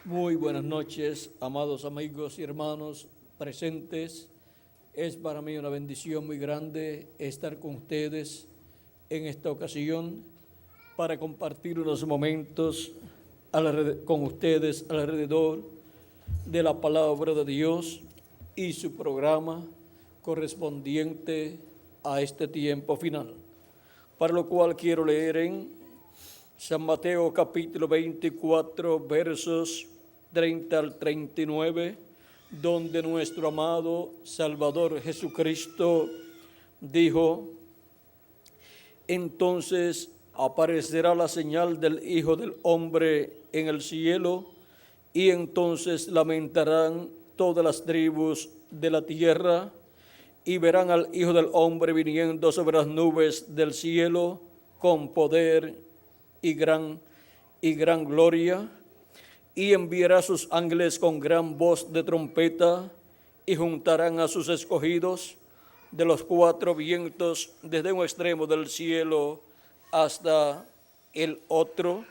Muy buenas noches, amados amigos y hermanos presentes. Es para mí una bendición muy grande estar con ustedes en esta ocasión para compartir unos momentos con ustedes alrededor de la palabra de Dios y su programa correspondiente a este tiempo final. Para lo cual quiero leer en San Mateo capítulo 24, versos 30 al 39, donde nuestro amado Salvador Jesucristo dijo: entonces aparecerá la señal del Hijo del Hombre en el cielo, y entonces lamentarán todas las tribus de la tierra, y verán al Hijo del Hombre viniendo sobre las nubes del cielo con poder y gran gloria, y enviará a sus ángeles con gran voz de trompeta, y juntarán a sus escogidos de los cuatro vientos, desde un extremo del cielo hasta el otro.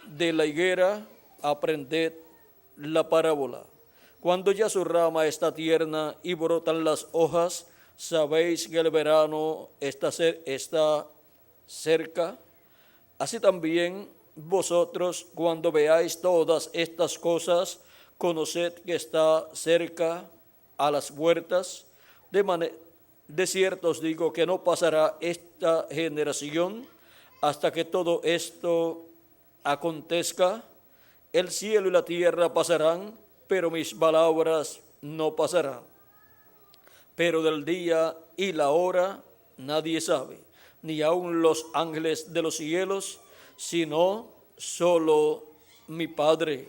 De la higuera aprended la parábola. Cuando ya su rama está tierna y brotan las hojas, sabéis que el verano está cerca. Así también vosotros, cuando veáis todas estas cosas, conoced que está cerca a las puertas. De cierto os digo que no pasará esta generación hasta que todo esto acontezca. El cielo y la tierra pasarán, pero mis palabras no pasarán. Pero del día y la hora nadie sabe, ni aun los ángeles de los cielos, sino solo mi Padre.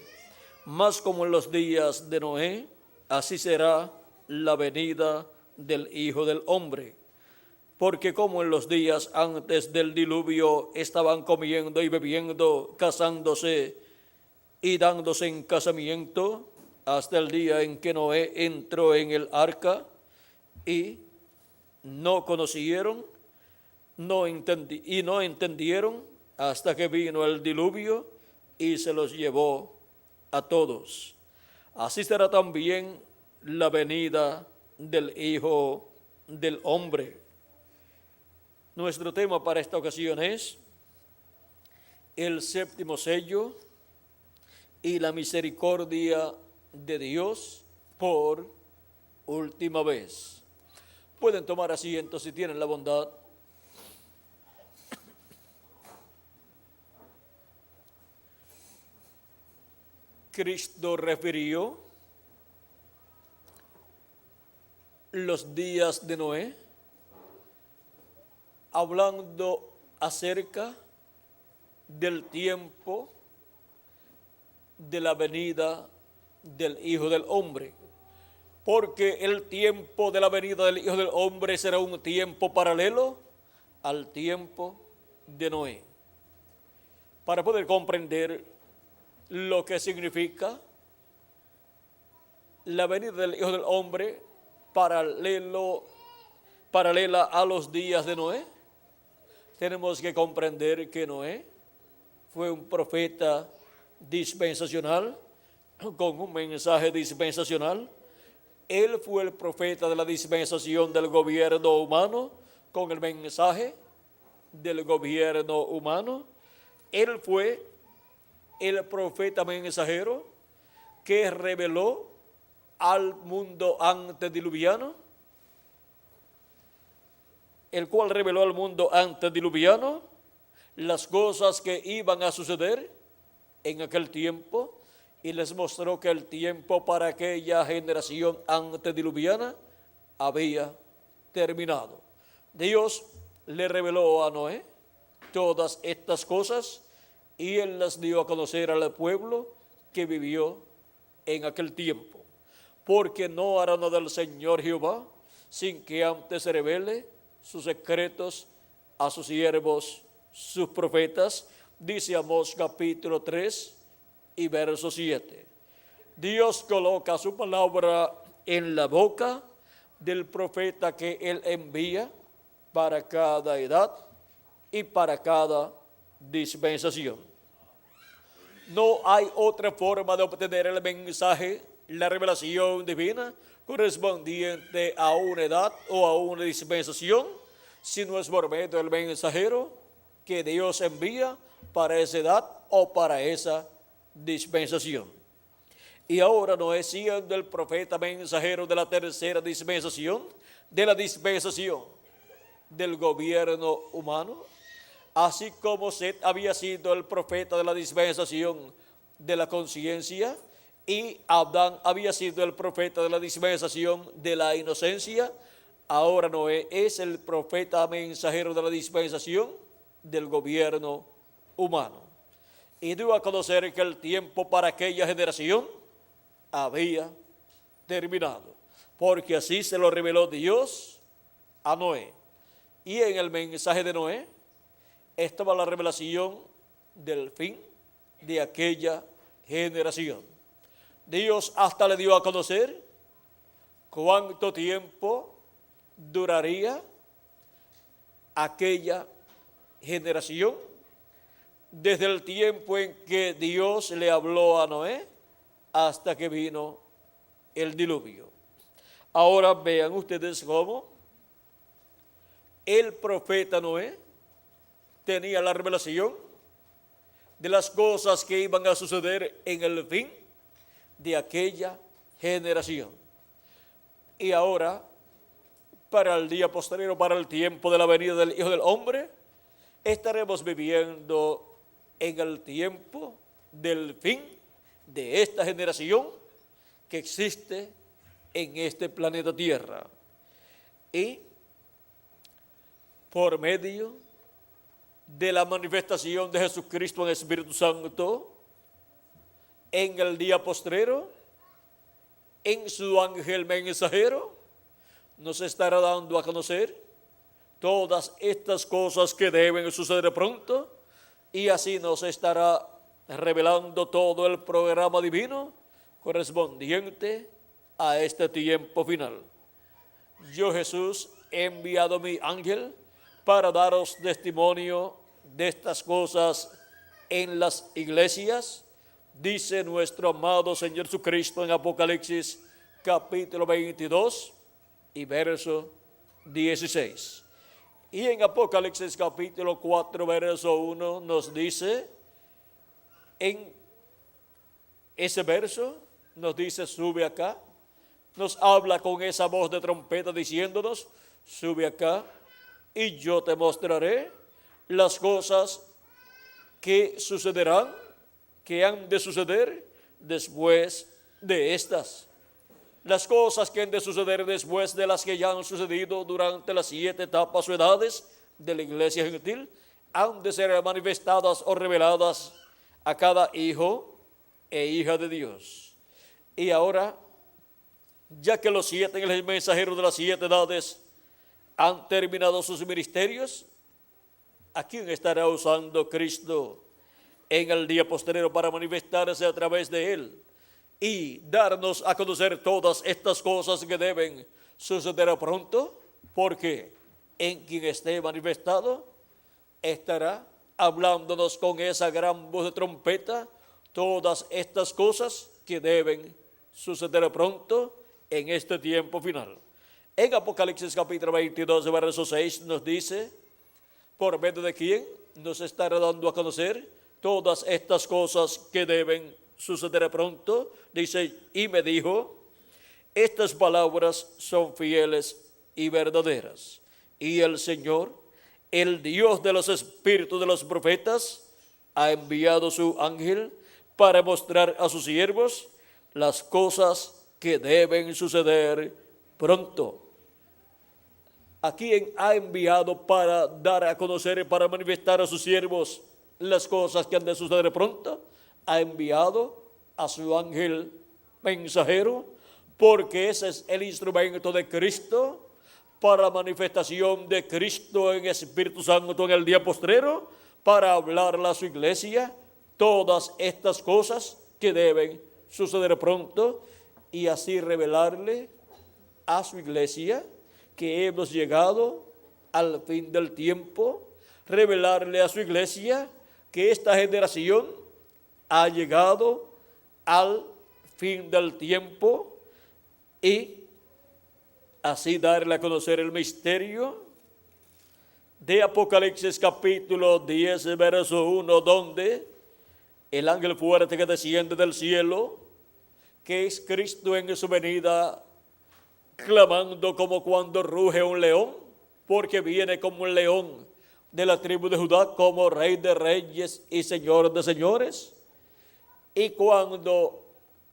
Mas como en los días de Noé, así será la venida del Hijo del Hombre. Porque como en los días antes del diluvio estaban comiendo y bebiendo, casándose y dándose en casamiento, hasta el día en que Noé entró en el arca, y no conocieron, no entendieron, hasta que vino el diluvio y se los llevó a todos. Así será también la venida del Hijo del Hombre. Nuestro tema para esta ocasión es el séptimo sello y la misericordia de Dios por última vez. Pueden tomar asiento si tienen la bondad. Cristo refirió los días de Noé, hablando acerca del tiempo de la venida del Hijo del Hombre, porque el tiempo de la venida del Hijo del Hombre será un tiempo paralelo al tiempo de Noé. Para poder comprender lo que significa la venida del Hijo del Hombre paralela a los días de Noé, tenemos que comprender que Noé fue un profeta dispensacional con un mensaje dispensacional. Él fue el profeta de la dispensación del gobierno humano con el mensaje del gobierno humano. Él fue el profeta mensajero que reveló al mundo antediluviano, el cual reveló al mundo antediluviano las cosas que iban a suceder en aquel tiempo, y les mostró que el tiempo para aquella generación antediluviana había terminado. Dios le reveló a Noé todas estas cosas y él las dio a conocer al pueblo que vivió en aquel tiempo. Porque no hará nada el Señor Jehová sin que antes se revele sus secretos a sus siervos, sus profetas, dice Amós capítulo 3 y verso 7. Dios coloca su palabra en la boca del profeta que él envía para cada edad y para cada dispensación. No hay otra forma de obtener el mensaje, la revelación divina, correspondiente a una edad o a una dispensación, si no es por medio del mensajero que Dios envía para esa edad o para esa dispensación. Y ahora Noé, siendo el profeta mensajero de la tercera dispensación, de la dispensación del gobierno humano, así como Set había sido el profeta de la dispensación de la conciencia y Adán había sido el profeta de la dispensación de la inocencia, ahora Noé es el profeta mensajero de la dispensación del gobierno humano. Y dio a conocer que el tiempo para aquella generación había terminado, porque así se lo reveló Dios a Noé. Y en el mensaje de Noé estaba la revelación del fin de aquella generación. Dios hasta le dio a conocer cuánto tiempo duraría aquella generación, desde el tiempo en que Dios le habló a Noé hasta que vino el diluvio. Ahora vean ustedes cómo el profeta Noé tenía la revelación de las cosas que iban a suceder en el fin de aquella generación. Y ahora, para el día posterior, para el tiempo de la venida del Hijo del Hombre, estaremos viviendo en el tiempo del fin de esta generación que existe en este planeta Tierra. Y por medio de la manifestación de Jesucristo en el Espíritu Santo, en el día postrero, en su ángel mensajero, nos estará dando a conocer todas estas cosas que deben suceder pronto, y así nos estará revelando todo el programa divino correspondiente a este tiempo final. Yo, Jesús, he enviado mi ángel para daros testimonio de estas cosas en las iglesias, dice nuestro amado Señor Jesucristo en Apocalipsis capítulo 22 y verso 16. Y en Apocalipsis capítulo 4 verso 1 nos dice, en ese verso nos dice, sube acá, nos habla con esa voz de trompeta diciéndonos, sube acá y yo te mostraré las cosas que sucederán, que han de suceder después de estas. Las cosas que han de suceder después de las que ya han sucedido durante las 7 etapas o edades de la iglesia gentil, han de ser manifestadas o reveladas a cada hijo e hija de Dios. Y ahora, ya que los 7 mensajeros de las 7 edades han terminado sus ministerios, ¿a quién estará usando Cristo en el día posterior para manifestarse a través de él y darnos a conocer todas estas cosas que deben suceder pronto? Porque en quien esté manifestado estará hablándonos con esa gran voz de trompeta todas estas cosas que deben suceder pronto en este tiempo final. En Apocalipsis capítulo 22, verso 6 nos dice, por medio de quién nos estará dando a conocer todas estas cosas que deben suceder pronto. Dice, y me dijo, estas palabras son fieles y verdaderas. Y el Señor, el Dios de los espíritus de los profetas, ha enviado su ángel para mostrar a sus siervos las cosas que deben suceder pronto. ¿A quién ha enviado para dar a conocer, para manifestar a sus siervos las cosas que han de suceder pronto? Ha enviado a su ángel mensajero, porque ese es el instrumento de Cristo para la manifestación de Cristo en Espíritu Santo en el día postrero, para hablarle a su iglesia todas estas cosas que deben suceder pronto y así revelarle a su iglesia que hemos llegado al fin del tiempo, revelarle a su iglesia que esta generación ha llegado al fin del tiempo y así darle a conocer el misterio de Apocalipsis capítulo 10, verso 1, donde el ángel fuerte que desciende del cielo, que es Cristo en su venida, clamando como cuando ruge un león, porque viene como un león de la tribu de Judá, como Rey de reyes y Señor de señores. Y cuando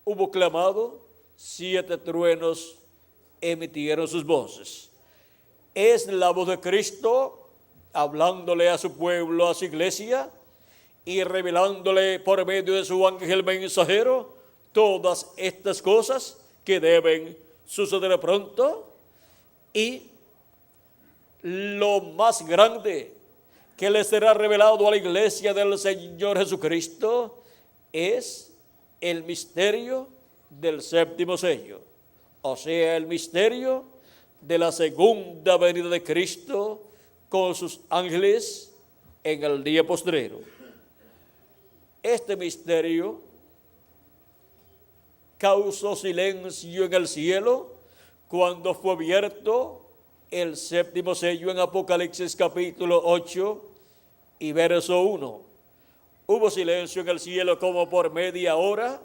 hubo clamado, 7 truenos emitieron sus voces. Es la voz de Cristo hablándole a su pueblo, a su iglesia, y revelándole por medio de su ángel mensajero todas estas cosas que deben suceder pronto. Y lo más grande que le será revelado a la iglesia del Señor Jesucristo es el misterio del séptimo sello, o sea, el misterio de la segunda venida de Cristo con sus ángeles en el día postrero. Este misterio causó silencio en el cielo cuando fue abierto el séptimo sello en Apocalipsis capítulo 8 y verso 1. Hubo silencio en el cielo como por media hora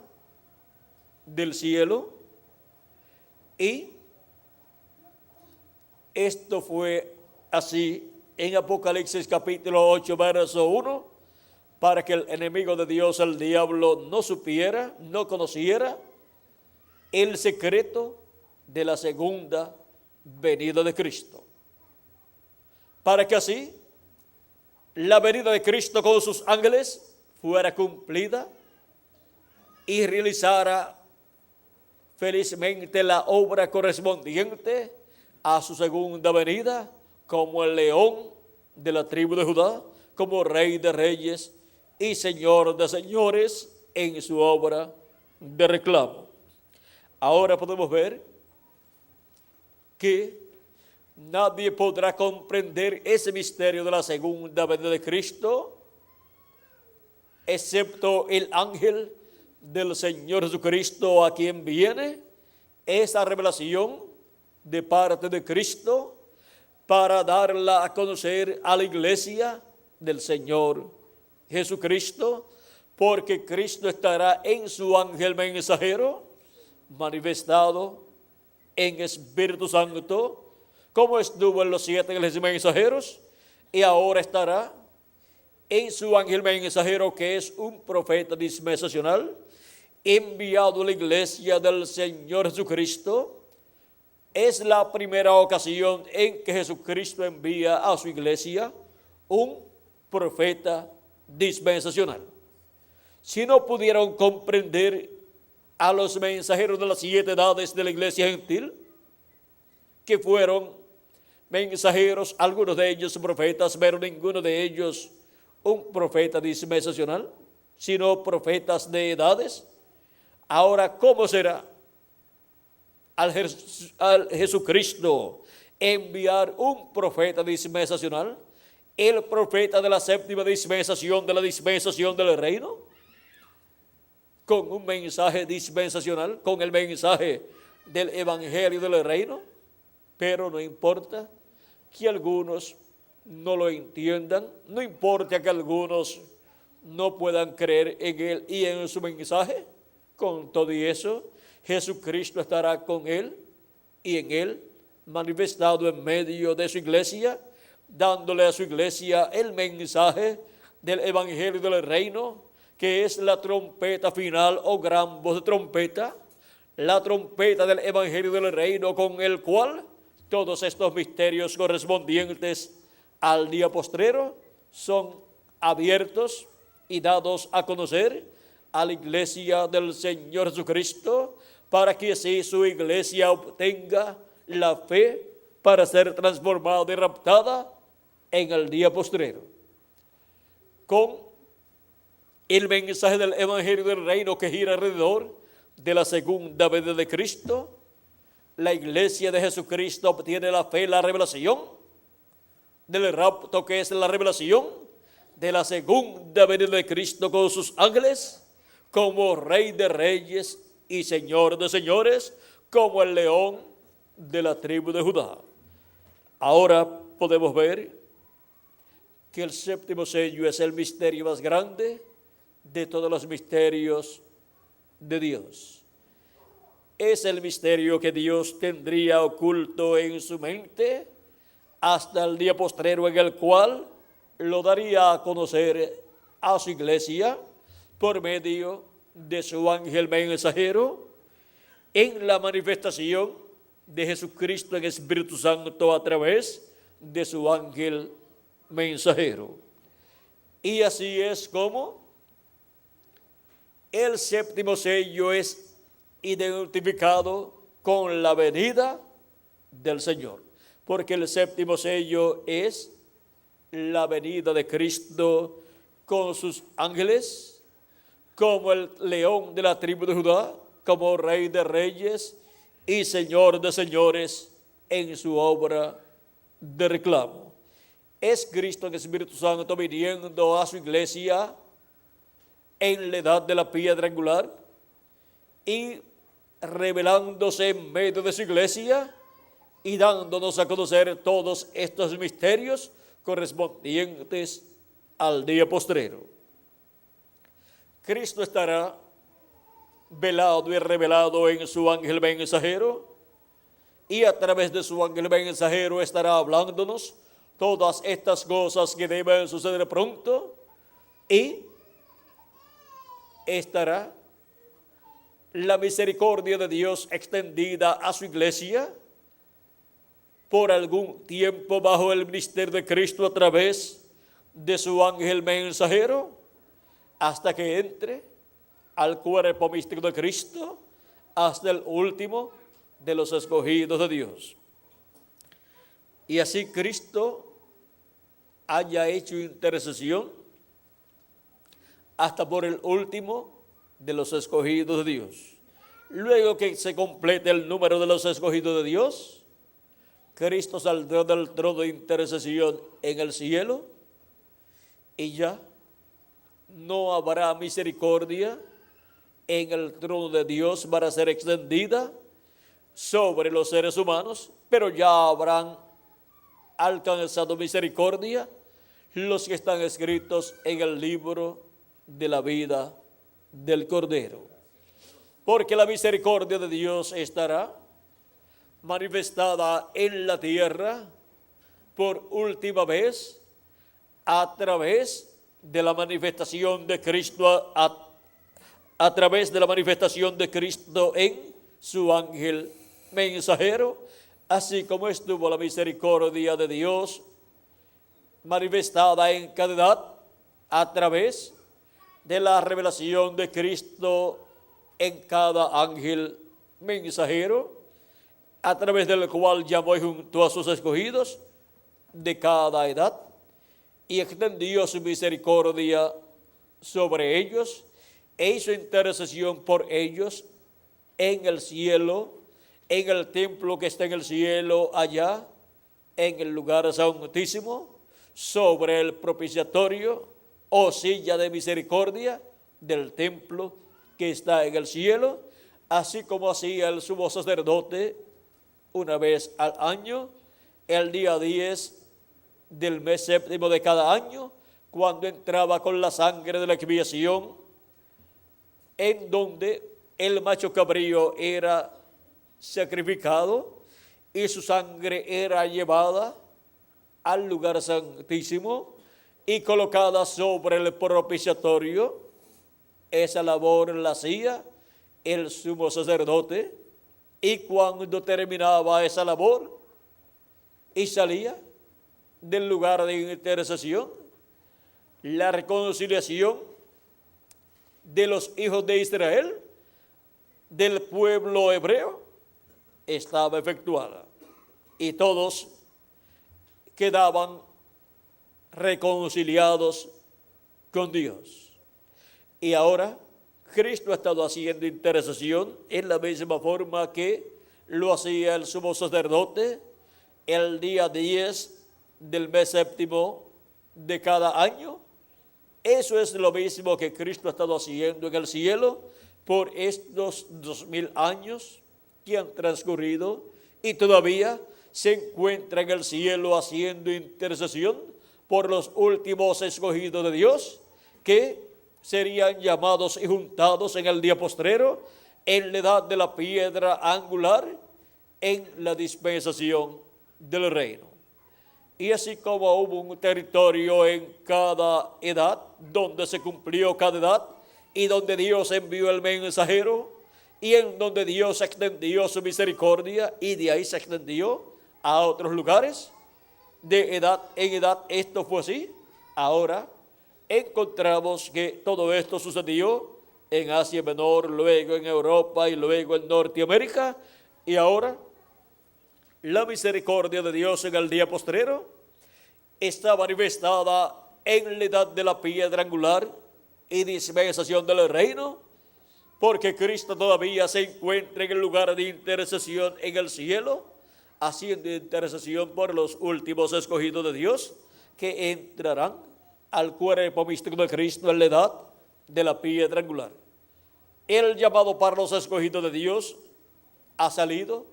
del cielo, y esto fue así en Apocalipsis capítulo 8, verso 1, para que el enemigo de Dios, el diablo, no supiera, no conociera el secreto de la segunda venida de Cristo. Para que así la venida de Cristo con sus ángeles fuera cumplida y realizara felizmente la obra correspondiente a su segunda venida como el león de la tribu de Judá, como Rey de reyes y Señor de señores en su obra de reclamo. Ahora podemos ver que nadie podrá comprender ese misterio de la segunda venida de Cristo, excepto el ángel del Señor Jesucristo, a quien viene esa revelación de parte de Cristo para darla a conocer a la iglesia del Señor Jesucristo, porque Cristo estará en su ángel mensajero, manifestado en Espíritu Santo, como estuvo en los 7 ángeles mensajeros, y ahora estará en su ángel mensajero, que es un profeta dispensacional, enviado a la iglesia del Señor Jesucristo. Es la primera ocasión en que Jesucristo envía a su iglesia un profeta dispensacional. Si no pudieron comprender a los mensajeros de las 7 edades de la iglesia gentil, que fueron mensajeros, algunos de ellos profetas, pero ninguno de ellos un profeta dispensacional, sino profetas de edades. Ahora, ¿cómo será al Jesucristo enviar un profeta dispensacional, el profeta de la séptima dispensación, de la dispensación del reino, con un mensaje dispensacional, con el mensaje del evangelio del reino? Pero no importa que algunos no lo entiendan, no importa que algunos no puedan creer en él y en su mensaje. Con todo y eso, Jesucristo estará con él y en él, manifestado en medio de su iglesia, dándole a su iglesia el mensaje del evangelio del reino, que es la trompeta final o gran voz de trompeta, la trompeta del evangelio del reino, con el cual todos estos misterios correspondientes al día postrero son abiertos y dados a conocer a la iglesia del Señor Jesucristo, para que así su iglesia obtenga la fe para ser transformada y raptada en el día postrero. Con el mensaje del evangelio del reino que gira alrededor de la segunda venida de Cristo, la iglesia de Jesucristo obtiene la fe, la revelación del rapto, que es la revelación de la segunda venida de Cristo con sus ángeles, como Rey de Reyes y Señor de Señores, como el león de la tribu de Judá. Ahora podemos ver que el séptimo sello es el misterio más grande de todos los misterios de Dios. Es el misterio que Dios tendría oculto en su mente hasta el día postrero, en el cual lo daría a conocer a su iglesia por medio de su ángel mensajero, en la manifestación de Jesucristo en Espíritu Santo a través de su ángel mensajero. Y así es como el séptimo sello es identificado con la venida del Señor, porque el séptimo sello es la venida de Cristo con sus ángeles, como el león de la tribu de Judá, como Rey de Reyes y Señor de Señores en su obra de reclamo. Es Cristo en Espíritu Santo viniendo a su iglesia en la edad de la piedra angular y revelándose en medio de su iglesia y dándonos a conocer todos estos misterios correspondientes al día postrero. Cristo estará velado y revelado en su ángel mensajero, y a través de su ángel mensajero estará hablándonos todas estas cosas que deben suceder pronto, y estará la misericordia de Dios extendida a su iglesia por algún tiempo bajo el ministerio de Cristo a través de su ángel mensajero, hasta que entre al cuerpo místico de Cristo, hasta el último de los escogidos de Dios. Y así Cristo haya hecho intercesión hasta por el último de los escogidos de Dios. Luego que se complete el número de los escogidos de Dios, Cristo saldrá del trono de intercesión en el cielo, y ya no habrá misericordia en el trono de Dios para ser extendida sobre los seres humanos, pero ya habrán alcanzado misericordia los que están escritos en el libro de la vida del Cordero. Porque la misericordia de Dios estará manifestada en la tierra por última vez a través de la manifestación de Cristo, a través de la manifestación de Cristo en su ángel mensajero, así como estuvo la misericordia de Dios manifestada en cada edad a través de la revelación de Cristo en cada ángel mensajero, a través del cual llamó junto a sus escogidos de cada edad y extendió su misericordia sobre ellos e hizo intercesión por ellos en el cielo, en el templo que está en el cielo, allá en el lugar santísimo, sobre el propiciatorio o silla de misericordia del templo que está en el cielo, así como hacía el sumo sacerdote una vez al año, el día 10 del mes séptimo de cada año, cuando entraba con la sangre de la expiación, en donde el macho cabrío era sacrificado y su sangre era llevada al lugar santísimo y colocada sobre el propiciatorio. Esa labor la hacía el sumo sacerdote, y cuando terminaba esa labor y salía del lugar de intercesión, la reconciliación de los hijos de Israel, del pueblo hebreo, estaba efectuada y todos quedaban reconciliados con Dios. Y ahora Cristo ha estado haciendo intercesión en la misma forma que lo hacía el sumo sacerdote el día 10 del mes séptimo de cada año, Eso es lo mismo que Cristo ha estado haciendo en el cielo por estos 2000 años que han transcurrido y todavía se encuentra en el cielo haciendo intercesión por los últimos escogidos de Dios que serían llamados y juntados en el día postrero en la edad de la piedra angular en la dispensación del reino. Y así como hubo un territorio en cada edad, donde se cumplió cada edad, y donde Dios envió el mensajero, y en donde Dios extendió su misericordia, y de ahí se extendió a otros lugares, de edad en edad esto fue así. Ahora encontramos que todo esto sucedió en Asia Menor, luego en Europa y luego en Norteamérica, y ahora la misericordia de Dios en el día postrero está manifestada en la edad de la piedra angular y dispensación del reino, porque Cristo todavía se encuentra en el lugar de intercesión en el cielo, haciendo intercesión por los últimos escogidos de Dios, que entrarán al cuerpo místico de Cristo en la edad de la piedra angular. El llamado para los escogidos de Dios ha salido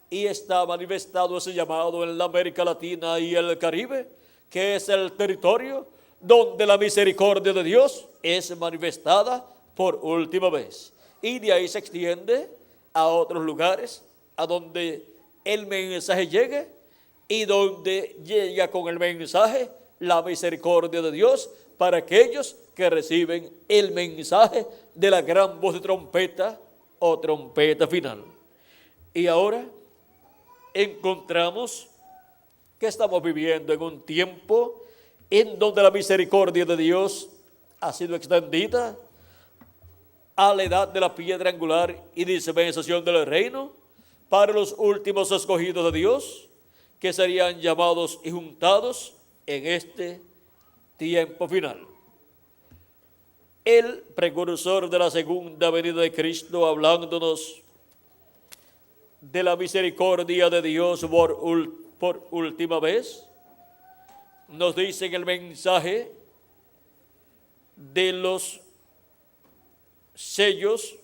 y está manifestado ese llamado en la América Latina y el Caribe, que es el territorio donde la misericordia de Dios es manifestada por última vez. Y de ahí se extiende a otros lugares, a donde el mensaje llegue y donde llega con el mensaje la misericordia de Dios para aquellos que reciben el mensaje de la gran voz de trompeta o trompeta final. Y ahora encontramos que estamos viviendo en un tiempo en donde la misericordia de Dios ha sido extendida a la edad de la piedra angular y dispensación del reino para los últimos escogidos de Dios, que serían llamados y juntados en este tiempo final. El precursor de la segunda venida de Cristo, hablándonos de la misericordia de Dios por última vez, nos dice en el mensaje de los sellos,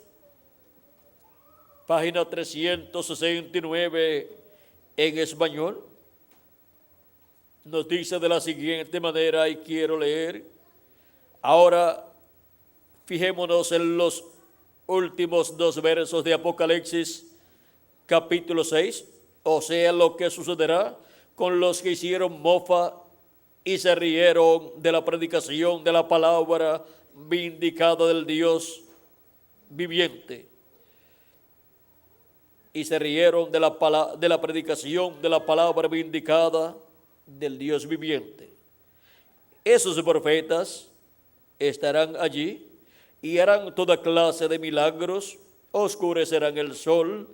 página 369 en español, nos dice de la siguiente manera, y quiero leer. Ahora fijémonos en los últimos dos versos de Apocalipsis capítulo 6, o sea, lo que sucederá con los que hicieron mofa y se rieron de la predicación de la palabra vindicada del Dios viviente. Y se rieron de la predicación de la palabra vindicada del Dios viviente. Esos profetas estarán allí y harán toda clase de milagros, oscurecerán el sol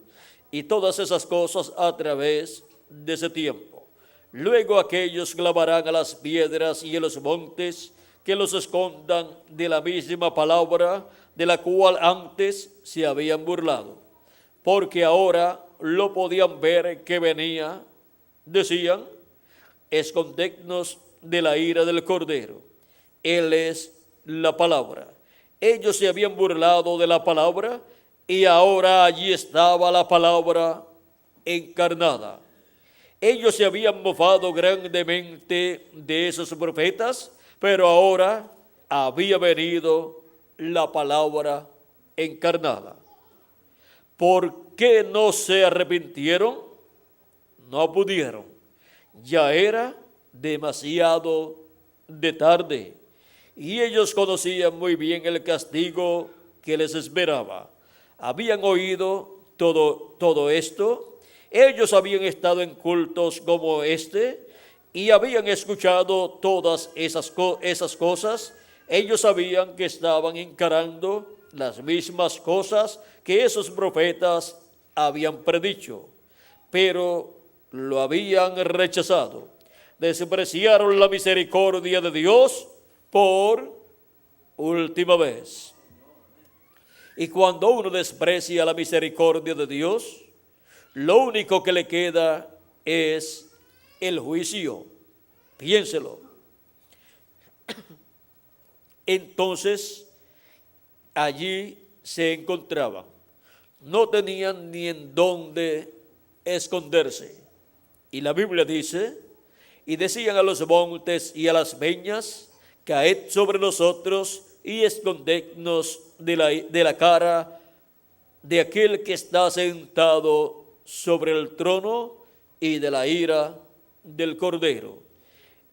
y todas esas cosas a través de ese tiempo. Luego aquellos clamarán a las piedras y a los montes que los escondan de la misma palabra de la cual antes se habían burlado, porque ahora lo podían ver que venía. Decían: escondednos de la ira del Cordero. Él es la palabra. Ellos se habían burlado de la palabra y ahora allí estaba la palabra encarnada. Ellos se habían mofado grandemente de esos profetas, pero ahora había venido la palabra encarnada. ¿Por qué no se arrepintieron? No pudieron. Ya era demasiado de tarde y ellos conocían muy bien el castigo que les esperaba. Habían oído todo esto. Ellos habían estado en cultos como este y habían escuchado todas esas cosas. Ellos sabían que estaban encarando las mismas cosas que esos profetas habían predicho, pero lo habían rechazado. Despreciaron la misericordia de Dios por última vez. Y cuando uno desprecia la misericordia de Dios, lo único que le queda es el juicio. Piénselo. Entonces, allí se encontraban. No tenían ni en dónde esconderse. Y la Biblia dice, y decían a los montes y a las peñas, caed sobre nosotros y escondednos de la cara de aquel que está sentado sobre el trono y de la ira del Cordero.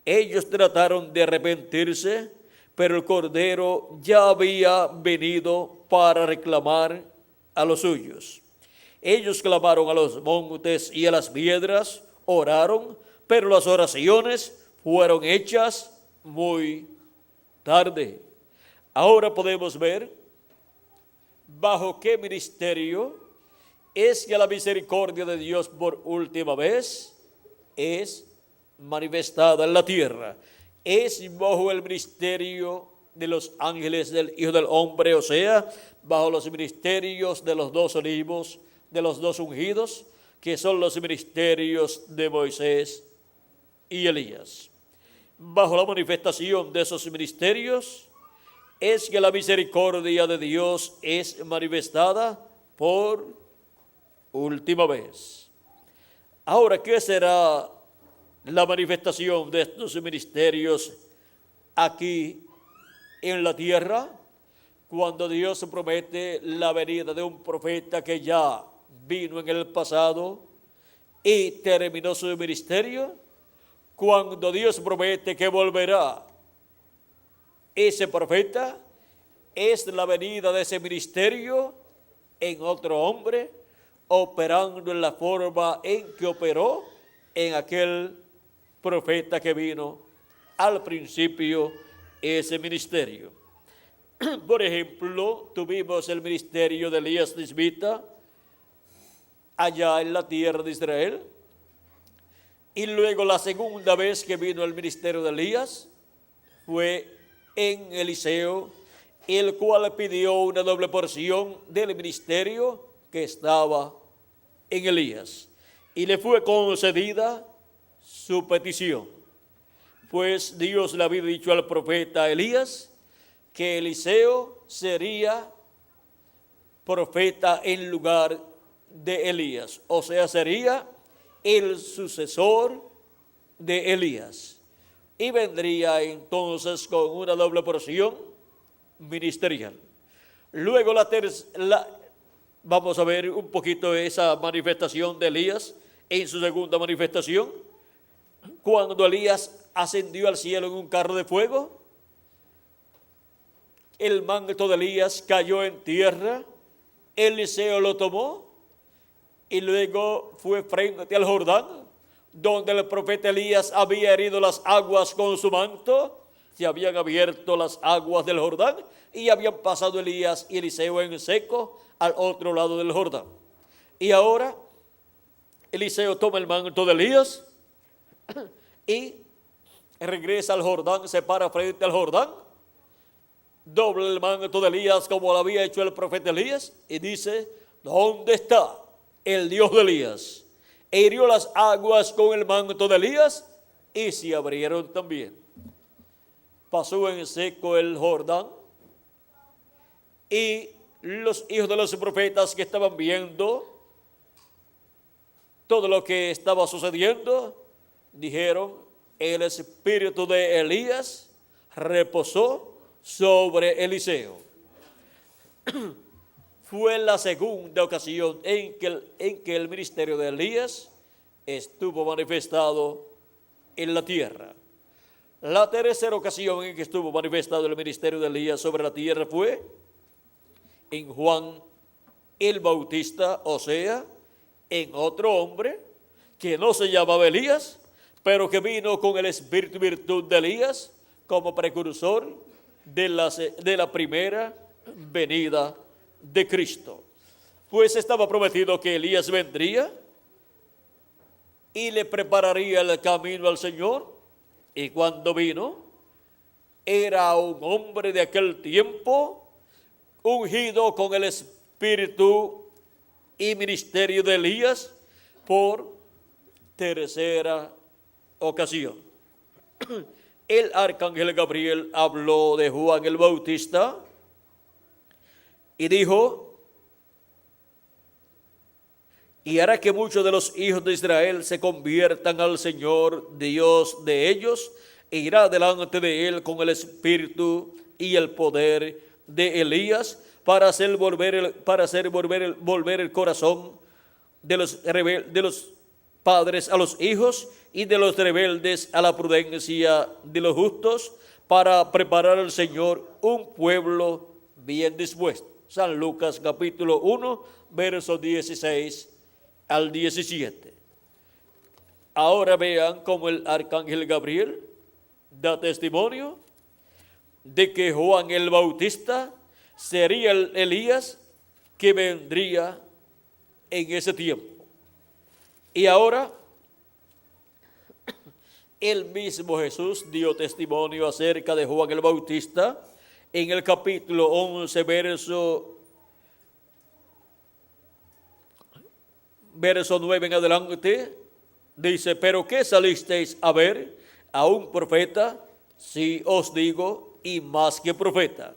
Ellos trataron de arrepentirse, pero el Cordero ya había venido para reclamar a los suyos. Ellos clamaron a los montes y a las piedras, oraron, pero las oraciones fueron hechas muy tarde. Ahora podemos ver bajo qué ministerio es que la misericordia de Dios por última vez es manifestada en la tierra. Es bajo el ministerio de los ángeles del Hijo del Hombre, o sea, bajo los ministerios de los dos olivos, de los dos ungidos, que son los ministerios de Moisés y Elías. Bajo la manifestación de esos ministerios es que la misericordia de Dios es manifestada por última vez. Ahora, ¿qué será la manifestación de estos ministerios aquí en la tierra? Cuando Dios promete la venida de un profeta que ya vino en el pasado y terminó su ministerio, cuando Dios promete que volverá ese profeta, es la venida de ese ministerio en otro hombre, operando en la forma en que operó en aquel profeta que vino al principio ese ministerio. Por ejemplo, tuvimos el ministerio de Elías Tisbita allá en la tierra de Israel, y luego la segunda vez que vino el ministerio de Elías fue en Eliseo, el cual pidió una doble porción del ministerio que estaba en Elías, y le fue concedida su petición, pues Dios le había dicho al profeta Elías que Eliseo sería profeta en lugar de Elías, o sea, sería el sucesor de Elías, y vendría entonces con una doble porción ministerial. Luego vamos a ver un poquito esa manifestación de Elías en su segunda manifestación, cuando Elías ascendió al cielo en un carro de fuego. El manto de Elías cayó en tierra, Eliseo lo tomó y luego fue frente al Jordán, donde el profeta Elías había herido las aguas con su manto. Se habían abierto las aguas del Jordán y habían pasado Elías y Eliseo en seco al otro lado del Jordán. Y ahora Eliseo toma el manto de Elías y regresa al Jordán, se para frente al Jordán, dobla el manto de Elías como lo había hecho el profeta Elías y dice: ¿dónde está el Dios de Elías? E hirió las aguas con el manto de Elías y se abrieron también. Pasó en seco el Jordán, y los hijos de los profetas que estaban viendo todo lo que estaba sucediendo dijeron: el espíritu de Elías reposó sobre Eliseo. Fue la segunda ocasión en que el ministerio de Elías estuvo manifestado en la tierra. La tercera ocasión en que estuvo manifestado el ministerio de Elías sobre la tierra fue en Juan el Bautista, o sea, en otro hombre que no se llamaba Elías, pero que vino con el espíritu y virtud de Elías como precursor de la primera venida de Cristo. Pues estaba prometido que Elías vendría y le prepararía el camino al Señor, y cuando vino era un hombre de aquel tiempo ungido con el espíritu y ministerio de Elías por tercera ocasión. el arcángel Gabriel habló de Juan el Bautista y dijo: y hará que muchos de los hijos de Israel se conviertan al Señor Dios de ellos, e irá delante de él con el espíritu y el poder de Elías, para hacer volver el corazón de los padres a los hijos, y de los rebeldes a la prudencia de los justos, para preparar al Señor un pueblo bien dispuesto. San Lucas capítulo 1, versos 16 al 17. Ahora vean cómo el arcángel Gabriel da testimonio de que Juan el Bautista sería el Elías que vendría en ese tiempo. Y ahora el mismo Jesús dio testimonio acerca de Juan el Bautista en el capítulo 11, verso 9 en adelante. Dice: pero ¿qué salisteis a ver? ¿A un profeta? Sí os digo, y más que profeta,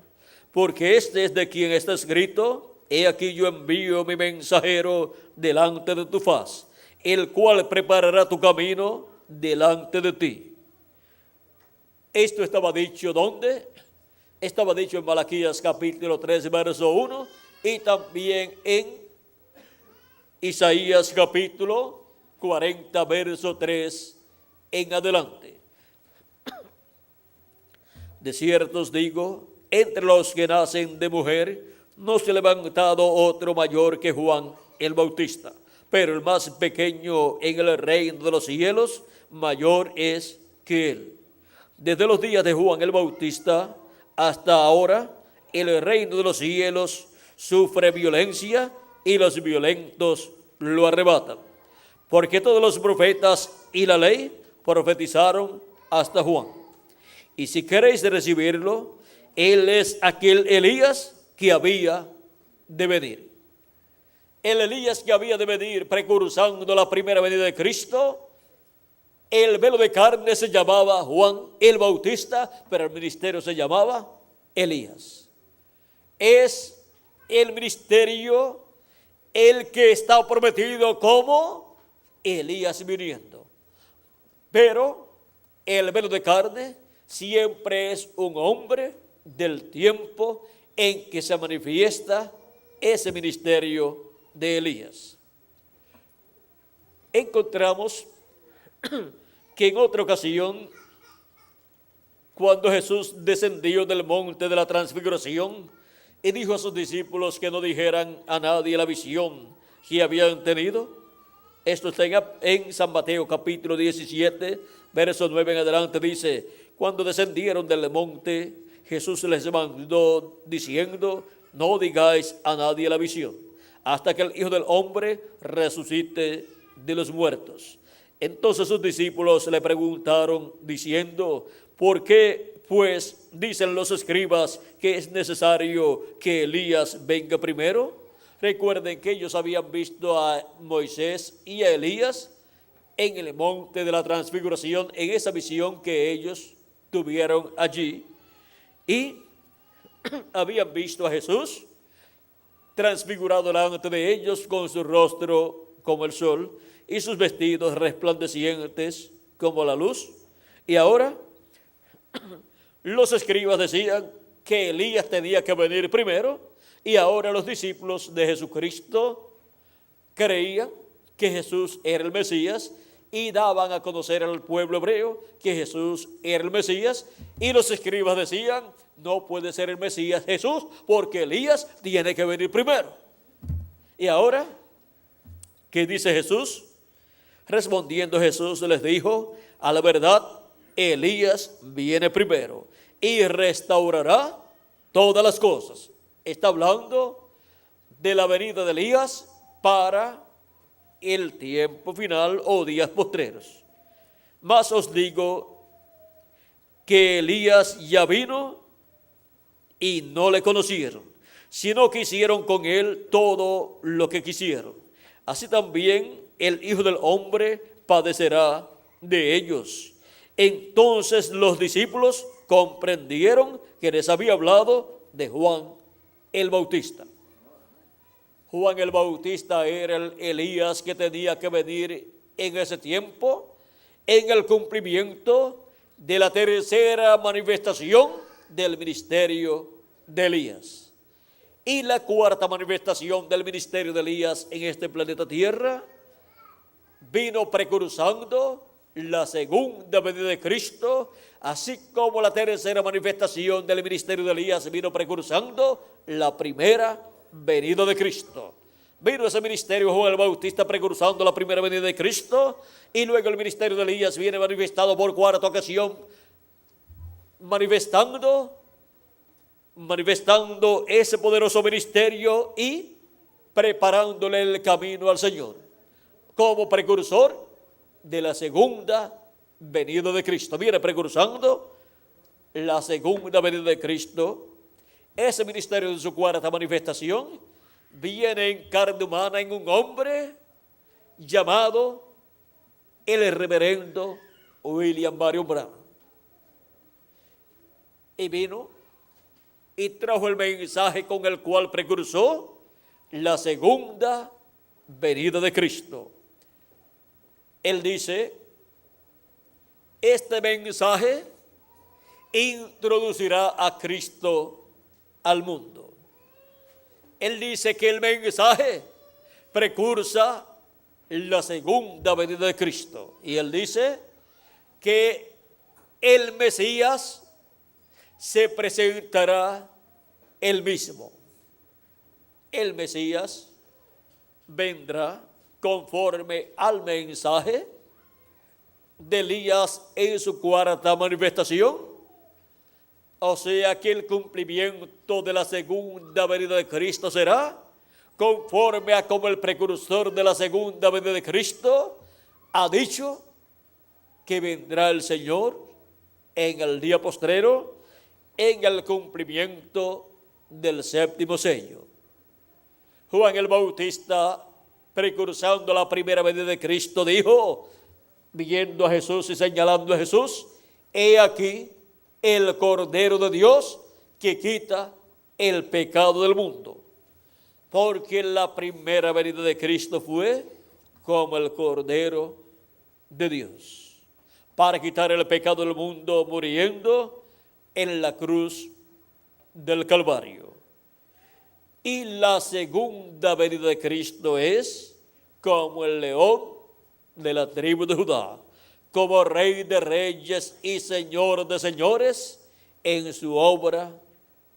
porque este es de quien está escrito: he aquí yo envío mi mensajero delante de tu faz, el cual preparará tu camino delante de ti. Esto estaba dicho ¿dónde? Estaba dicho en Malaquías capítulo 3, verso 1, y también en Isaías capítulo 40, verso 3 en adelante. De cierto os digo, entre los que nacen de mujer no se ha levantado otro mayor que Juan el Bautista, pero el más pequeño en el reino de los cielos mayor es que él. Desde los días de Juan el Bautista hasta ahora, el reino de los cielos sufre violencia y los violentos lo arrebatan. Porque todos los profetas y la ley profetizaron hasta Juan. Y si queréis recibirlo, él es aquel Elías que había de venir. El Elías que había de venir precursando la primera venida de Cristo. El velo de carne se llamaba Juan el Bautista, pero el ministerio se llamaba Elías. Es el ministerio el que está prometido como Elías viniendo. Pero el velo de carne siempre es un hombre del tiempo en que se manifiesta ese ministerio de Elías. Encontramos que en otra ocasión, cuando Jesús descendió del monte de la transfiguración y dijo a sus discípulos que no dijeran a nadie la visión que habían tenido, esto está en San Mateo capítulo 17, verso 9 en adelante, dice: cuando descendieron del monte, Jesús les mandó diciendo: no digáis a nadie la visión, hasta que el Hijo del Hombre resucite de los muertos. Entonces sus discípulos le preguntaron diciendo: ¿por qué pues dicen los escribas que es necesario que Elías venga primero? Recuerden que ellos habían visto a Moisés y a Elías en el monte de la transfiguración, en esa visión que ellos tuvieron allí, y habían visto a Jesús transfigurado delante de ellos, con su rostro como el sol y sus vestidos resplandecientes como la luz. Y ahora los escribas decían que Elías tenía que venir primero, y ahora los discípulos de Jesucristo creían que Jesús era el Mesías y daban a conocer al pueblo hebreo que Jesús era el Mesías, y los escribas decían: no puede ser el Mesías Jesús porque Elías tiene que venir primero. Y ahora, ¿qué dice Jesús? Respondiendo Jesús les dijo: a la verdad, Elías viene primero y restaurará todas las cosas. Está hablando de la venida de Elías para el tiempo final o días postreros. Mas os digo que Elías ya vino y no le conocieron, sino que hicieron con él todo lo que quisieron. Así también el Hijo del Hombre padecerá de ellos. Entonces los discípulos comprendieron que les había hablado de Juan el Bautista. Juan el Bautista era el Elías que tenía que venir en ese tiempo, en el cumplimiento de la tercera manifestación del ministerio de Elías. Y la cuarta manifestación del ministerio de Elías en este planeta Tierra vino precursando la segunda venida de Cristo, así como la tercera manifestación del ministerio de Elías vino precursando la primera venida de Cristo. Vino ese ministerio Juan el Bautista precursando la primera venida de Cristo, y luego el ministerio de Elías viene manifestado por cuarta ocasión, manifestando ese poderoso ministerio y preparándole el camino al Señor, como precursor de la segunda venida de Cristo. Viene precursando la segunda venida de Cristo. Ese ministerio de su cuarta manifestación viene en carne humana en un hombre llamado el reverendo William Marion Branham. Y vino y trajo el mensaje con el cual precursó la segunda venida de Cristo. Él dice, este mensaje introducirá a Cristo al mundo. Él dice que el mensaje precursa la segunda venida de Cristo. Y él dice que el Mesías se presentará él mismo. El Mesías vendrá conforme al mensaje de Elías en su cuarta manifestación. O sea que el cumplimiento de la segunda venida de Cristo será conforme a como el precursor de la segunda venida de Cristo ha dicho que vendrá el Señor en el día postrero, en el cumplimiento del séptimo sello. Juan el Bautista, precursando la primera venida de Cristo, dijo, viendo a Jesús y señalando a Jesús, he aquí el Cordero de Dios que quita el pecado del mundo. Porque la primera venida de Cristo fue como el Cordero de Dios, para quitar el pecado del mundo, muriendo en la cruz del Calvario. Y la segunda venida de Cristo es como el león de la tribu de Judá, como Rey de reyes y Señor de señores en su obra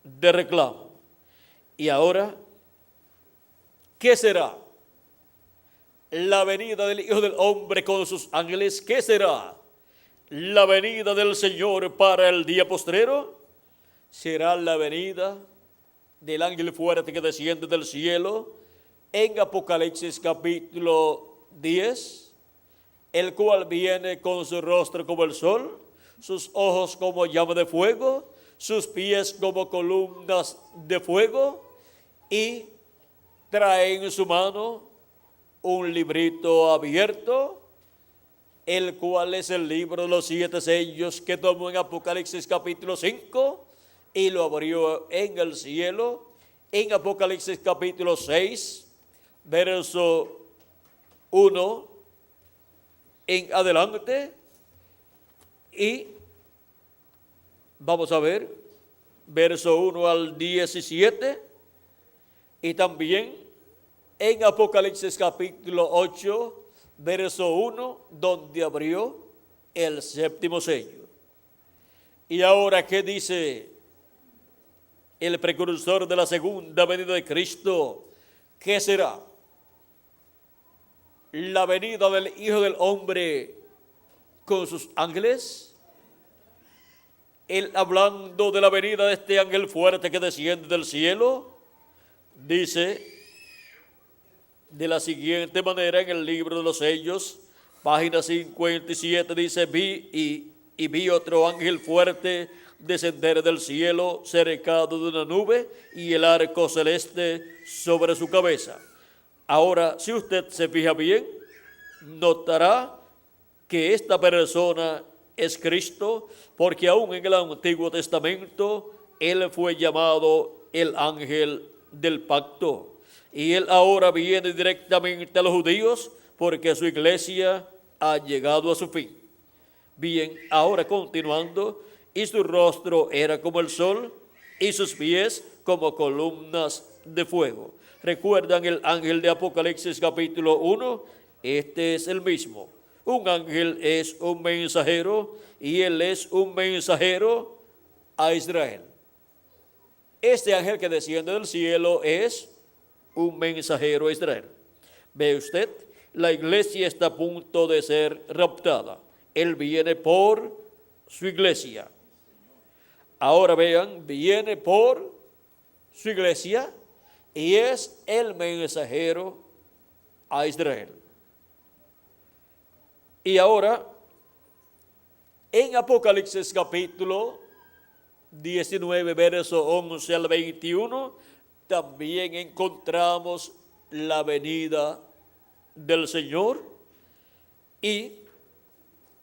de reclamo. Y ahora, ¿qué será? La venida del Hijo del Hombre con sus ángeles. ¿Qué será? La venida del Señor para el día postrero. Será la venida del ángel fuerte que desciende del cielo en Apocalipsis capítulo 10, el cual viene con su rostro como el sol, sus ojos como llama de fuego, sus pies como columnas de fuego, y trae en su mano un librito abierto, el cual es el libro de los 7 sellos que tomó en Apocalipsis capítulo 5 y lo abrió en el cielo. En Apocalipsis capítulo 6, verso 1 en adelante, y vamos a ver verso 1 al 17, y también en Apocalipsis capítulo 8, verso 1, donde abrió el séptimo sello. Y ahora, ¿qué dice el precursor de la segunda venida de Cristo? ¿Qué será? La venida del Hijo del Hombre con sus ángeles. Él, hablando de la venida de este ángel fuerte que desciende del cielo, dice de la siguiente manera en el libro de los sellos, página 57, dice, vi otro ángel fuerte descender del cielo, cercado de una nube, y el arco celeste sobre su cabeza. Ahora, si usted se fija bien, notará que esta persona es Cristo, porque aún en el Antiguo Testamento Él fue llamado el ángel del pacto. Y Él ahora viene directamente a los judíos porque su iglesia ha llegado a su fin. Bien, ahora continuando, y su rostro era como el sol y sus pies como columnas de fuego. ¿Recuerdan el ángel de Apocalipsis capítulo 1? Este es el mismo. Un ángel es un mensajero y él es un mensajero a Israel. Este ángel que desciende del cielo es un mensajero a Israel. Ve usted, la iglesia está a punto de ser raptada. Él viene por su iglesia. Ahora vean, viene por su iglesia y es el mensajero a Israel. Y ahora, en Apocalipsis capítulo 19, verso 11 al 21, también encontramos la venida del Señor y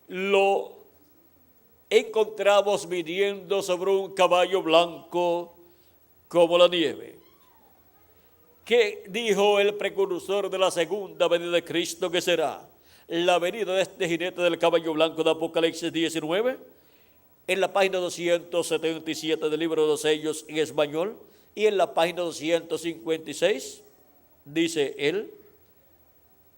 lo encontramos viniendo sobre un caballo blanco como la nieve. ¿Qué dijo el precursor de la segunda venida de Cristo que será? La venida de este jinete del caballo blanco de Apocalipsis 19, en la página 277 del libro de los sellos en español, y en la página 256, dice él,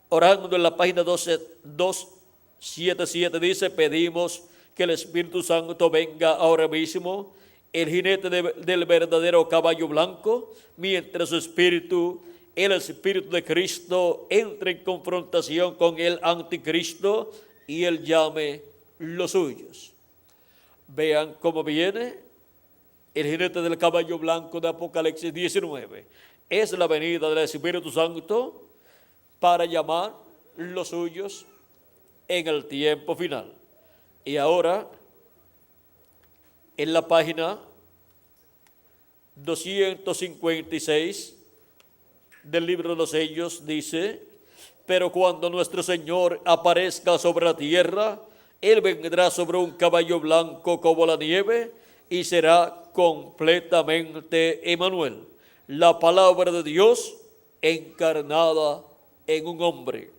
orando en la página 277, dice, pedimos que el Espíritu Santo venga ahora mismo, el jinete del verdadero caballo blanco, mientras su espíritu, el Espíritu de Cristo, entre en confrontación con el anticristo y él llame los suyos. Vean cómo viene el jinete del caballo blanco de Apocalipsis 19. Es la venida del Espíritu Santo para llamar los suyos en el tiempo final. Y ahora, en la página 256 del libro de los sellos dice, pero cuando nuestro Señor aparezca sobre la tierra, Él vendrá sobre un caballo blanco como la nieve y será completamente Emmanuel, la palabra de Dios encarnada en un hombre.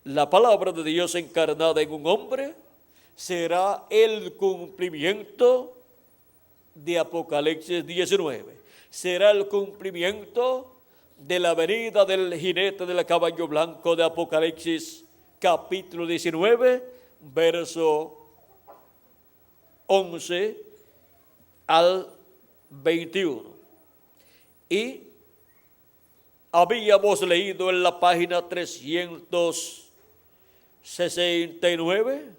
La palabra de Dios encarnada en un hombre será el cumplimiento de Apocalipsis 19. Será el cumplimiento de la venida del jinete del caballo blanco de Apocalipsis capítulo 19, verso 11 al 21. Y habíamos leído en la página 369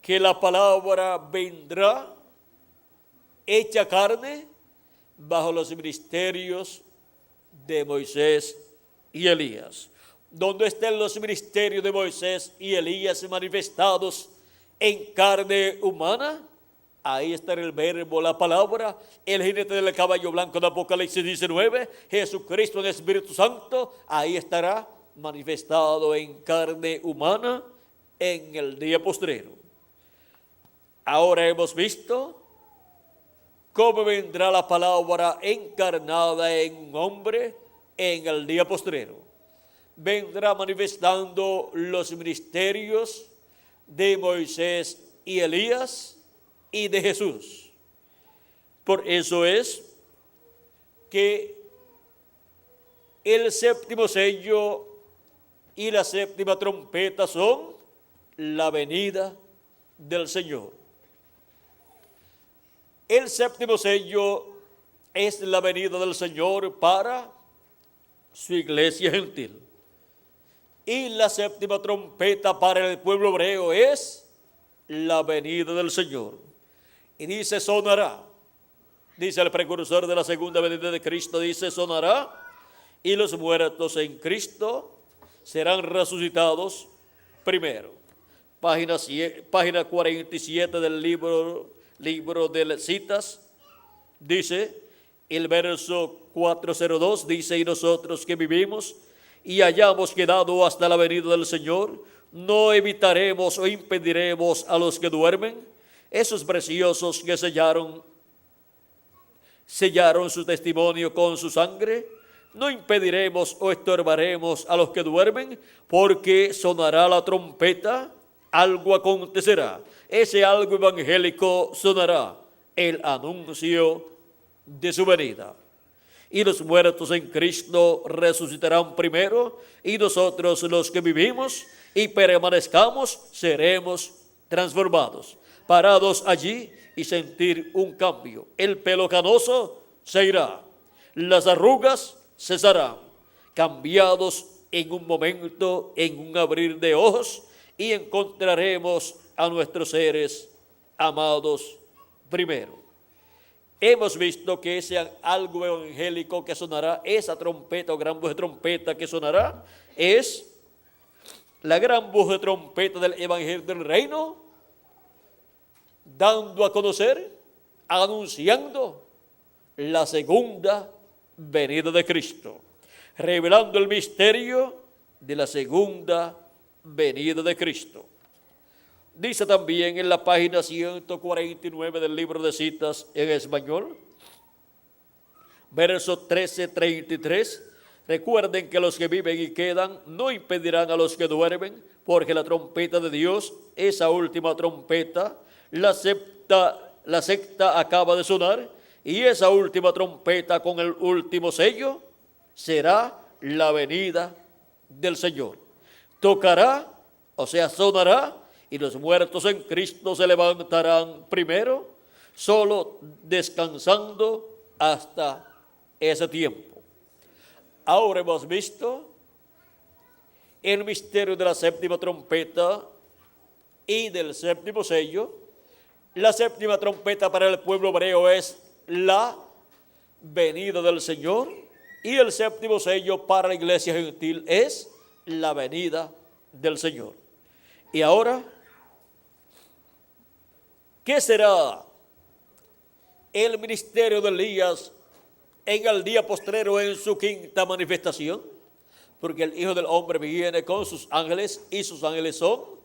que la palabra vendrá hecha carne bajo los ministerios de Moisés y Elías. Donde estén los ministerios de Moisés y Elías manifestados en carne humana, ahí estará el verbo, la palabra, el jinete del caballo blanco de Apocalipsis 19, Jesucristo en Espíritu Santo, ahí estará manifestado en carne humana en el día postrero. Ahora hemos visto cómo vendrá la palabra encarnada en un hombre en el día postrero. Vendrá manifestando los ministerios de Moisés y Elías y de Jesús. Por eso es que el séptimo sello y la séptima trompeta son la venida del Señor. El séptimo sello es la venida del Señor para su iglesia gentil. Y la séptima trompeta para el pueblo hebreo es la venida del Señor. Y dice, sonará. Dice el precursor de la segunda venida de Cristo, dice, sonará. Y los muertos en Cristo serán resucitados primero. Página 47 del libro de citas, dice, el verso 402, dice, y nosotros que vivimos y hayamos quedado hasta la venida del Señor, no evitaremos o impediremos a los que duermen, esos preciosos que sellaron su testimonio con su sangre. No impediremos o estorbaremos a los que duermen, porque sonará la trompeta, algo acontecerá. Ese algo evangélico sonará, el anuncio de su venida. Y los muertos en Cristo resucitarán primero, y nosotros los que vivimos y permanezcamos seremos transformados, parados allí y sentir un cambio. El pelo canoso se irá, las arrugas cesarán, cambiados en un momento, en un abrir de ojos, y encontraremos a nuestros seres amados primero. Hemos visto que ese algo evangélico que sonará, esa trompeta o gran voz de trompeta que sonará, es la gran voz de trompeta del evangelio del reino, dando a conocer, anunciando la segunda venida de Cristo, revelando el misterio de la segunda venida de Cristo. Dice también en la página 149 del libro de citas en español, verso 13:33, recuerden que los que viven y quedan no impedirán a los que duermen, porque la trompeta de Dios, esa última trompeta, la sexta acaba de sonar, y esa última trompeta con el último sello será la venida del Señor. Tocará, o sea, sonará, y los muertos en Cristo se levantarán primero, solo descansando hasta ese tiempo. Ahora hemos visto el misterio de la séptima trompeta y del séptimo sello. La séptima trompeta para el pueblo hebreo es la venida del Señor, y el séptimo sello para la iglesia gentil es la venida del Señor. Y ahora, ¿qué será el ministerio de Elías en el día postrero, en su quinta manifestación? Porque el Hijo del Hombre viene con sus ángeles, y sus ángeles son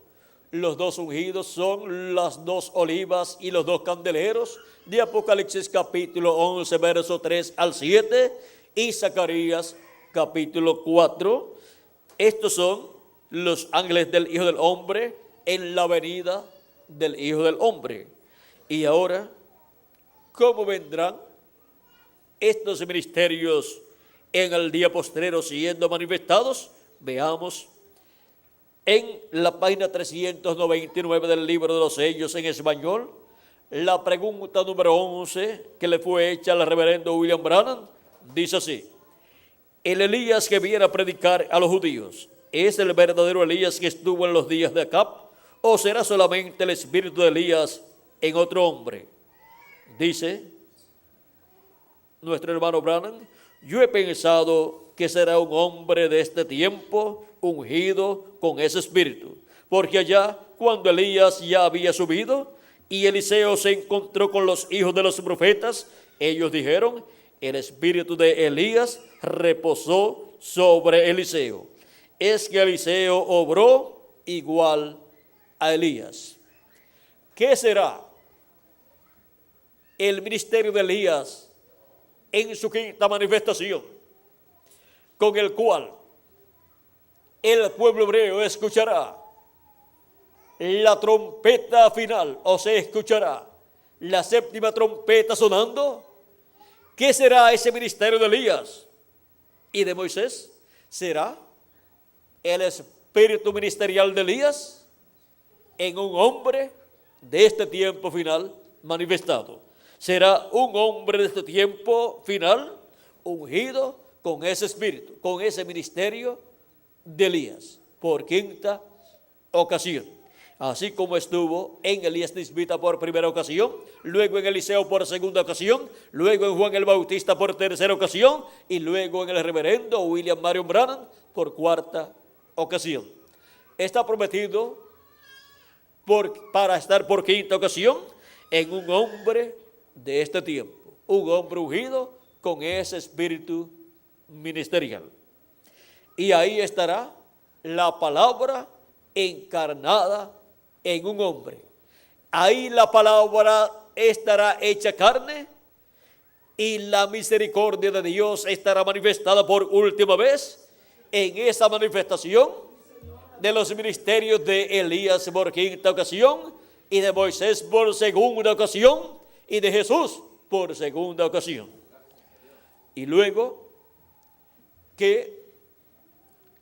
los dos ungidos, son las dos olivas y los dos candeleros de Apocalipsis capítulo 11, verso 3 al 7, y Zacarías capítulo 4. Estos son los ángeles del Hijo del Hombre en la venida del Hijo del Hombre. Y ahora, ¿cómo vendrán estos ministerios en el día postrero siendo manifestados? Veamos en la página 399 del libro de los sellos en español, la pregunta número 11 que le fue hecha al reverendo William Branham, dice así: el Elías que viene a predicar a los judíos, ¿es el verdadero Elías que estuvo en los días de Acab, o será solamente el espíritu de Elías en otro hombre? Dice nuestro hermano Branham: yo he pensado que será un hombre de este tiempo, ungido con ese espíritu, porque allá, cuando Elías ya había subido y Eliseo se encontró con los hijos de los profetas, ellos dijeron: el espíritu de Elías reposó sobre Eliseo. Es que Eliseo obró igual a Elías. ¿Qué será el ministerio de Elías en su quinta manifestación, con el cual el pueblo hebreo escuchará la trompeta final, o se escuchará la séptima trompeta sonando? ¿Qué será ese ministerio de Elías y de Moisés? ¿Será el espíritu ministerial de Elías en un hombre de este tiempo final manifestado? ¿Será un hombre de este tiempo final ungido con ese espíritu, con ese ministerio de Elías, por quinta ocasión? Así como estuvo en Elías Tisbita por primera ocasión, luego en Eliseo por segunda ocasión, luego en Juan el Bautista por tercera ocasión, y luego en el reverendo William Marion Branham por cuarta ocasión. Está prometido para estar por quinta ocasión en un hombre de este tiempo, un hombre ungido con ese espíritu ministerial. Y ahí estará la palabra encarnada en un hombre. Ahí la palabra estará hecha carne y la misericordia de Dios estará manifestada por última vez en esa manifestación de los ministerios de Elías por quinta ocasión y de Moisés por segunda ocasión y de Jesús por segunda ocasión. Y luego que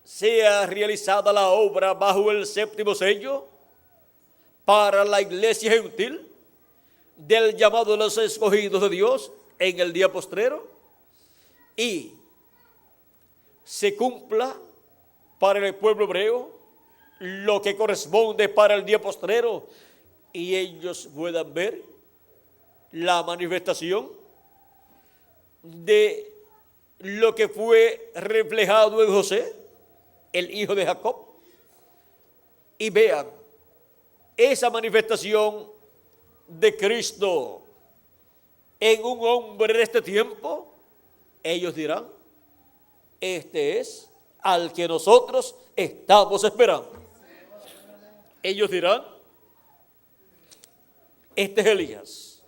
sea realizada la obra bajo el séptimo sello para la iglesia gentil del llamado de los escogidos de Dios en el día postrero y se cumpla para el pueblo hebreo lo que corresponde para el día postrero y ellos puedan ver la manifestación de lo que fue reflejado en José, el hijo de Jacob, y vean esa manifestación de Cristo en un hombre de este tiempo. Ellos dirán, este es al que nosotros estamos esperando. Ellos dirán, este es Elías,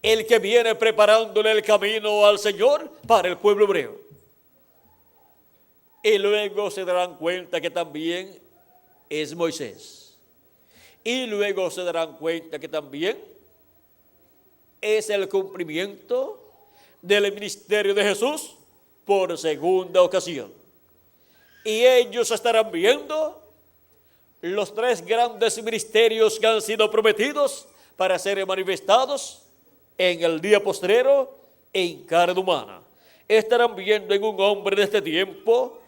el que viene preparándole el camino al Señor para el pueblo hebreo. Y luego se darán cuenta que también es Moisés. Y luego se darán cuenta que también es el cumplimiento del ministerio de Jesús por segunda ocasión. Y ellos estarán viendo los tres grandes ministerios que han sido prometidos para ser manifestados en el día postrero en carne humana. Estarán viendo en un hombre de este tiempo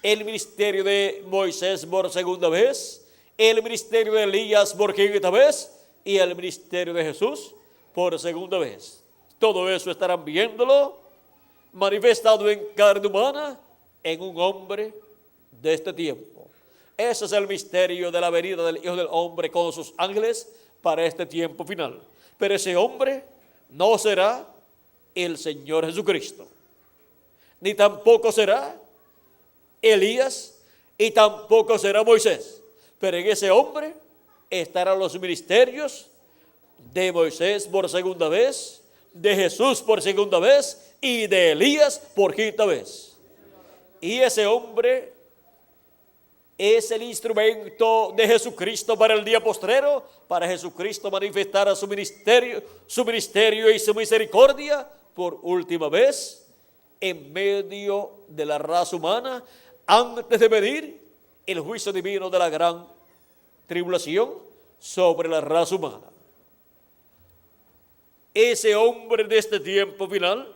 el ministerio de Moisés por segunda vez, el ministerio de Elías por quinta vez y el ministerio de Jesús por segunda vez. Todo eso estarán viéndolo manifestado en carne humana en un hombre de este tiempo. Ese es el misterio de la venida del Hijo del Hombre con sus ángeles para este tiempo final. Pero ese hombre no será el Señor Jesucristo, ni tampoco será Elías, y tampoco será Moisés. Pero en ese hombre estarán los ministerios de Moisés por segunda vez, de Jesús por segunda vez y de Elías por quinta vez. Y ese hombre es el instrumento de Jesucristo para el día postrero, para Jesucristo manifestar a su ministerio y su misericordia por última vez en medio de la raza humana, antes de medir el juicio divino de la gran tribulación sobre la raza humana. Ese hombre de este tiempo final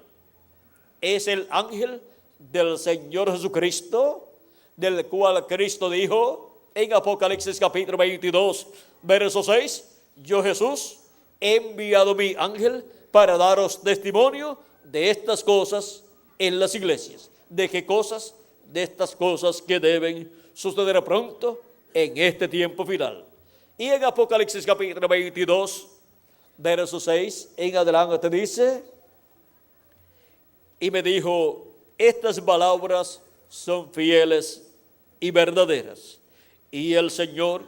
es el ángel del Señor Jesucristo, del cual Cristo dijo en Apocalipsis capítulo 22, verso 6, yo Jesús he enviado mi ángel para daros testimonio de estas cosas en las iglesias. ¿De qué cosas? De estas cosas que deben suceder pronto en este tiempo final. Y en Apocalipsis capítulo 22, verso 6 en adelante dice, y me dijo, estas palabras son fieles y verdaderas. Y el Señor,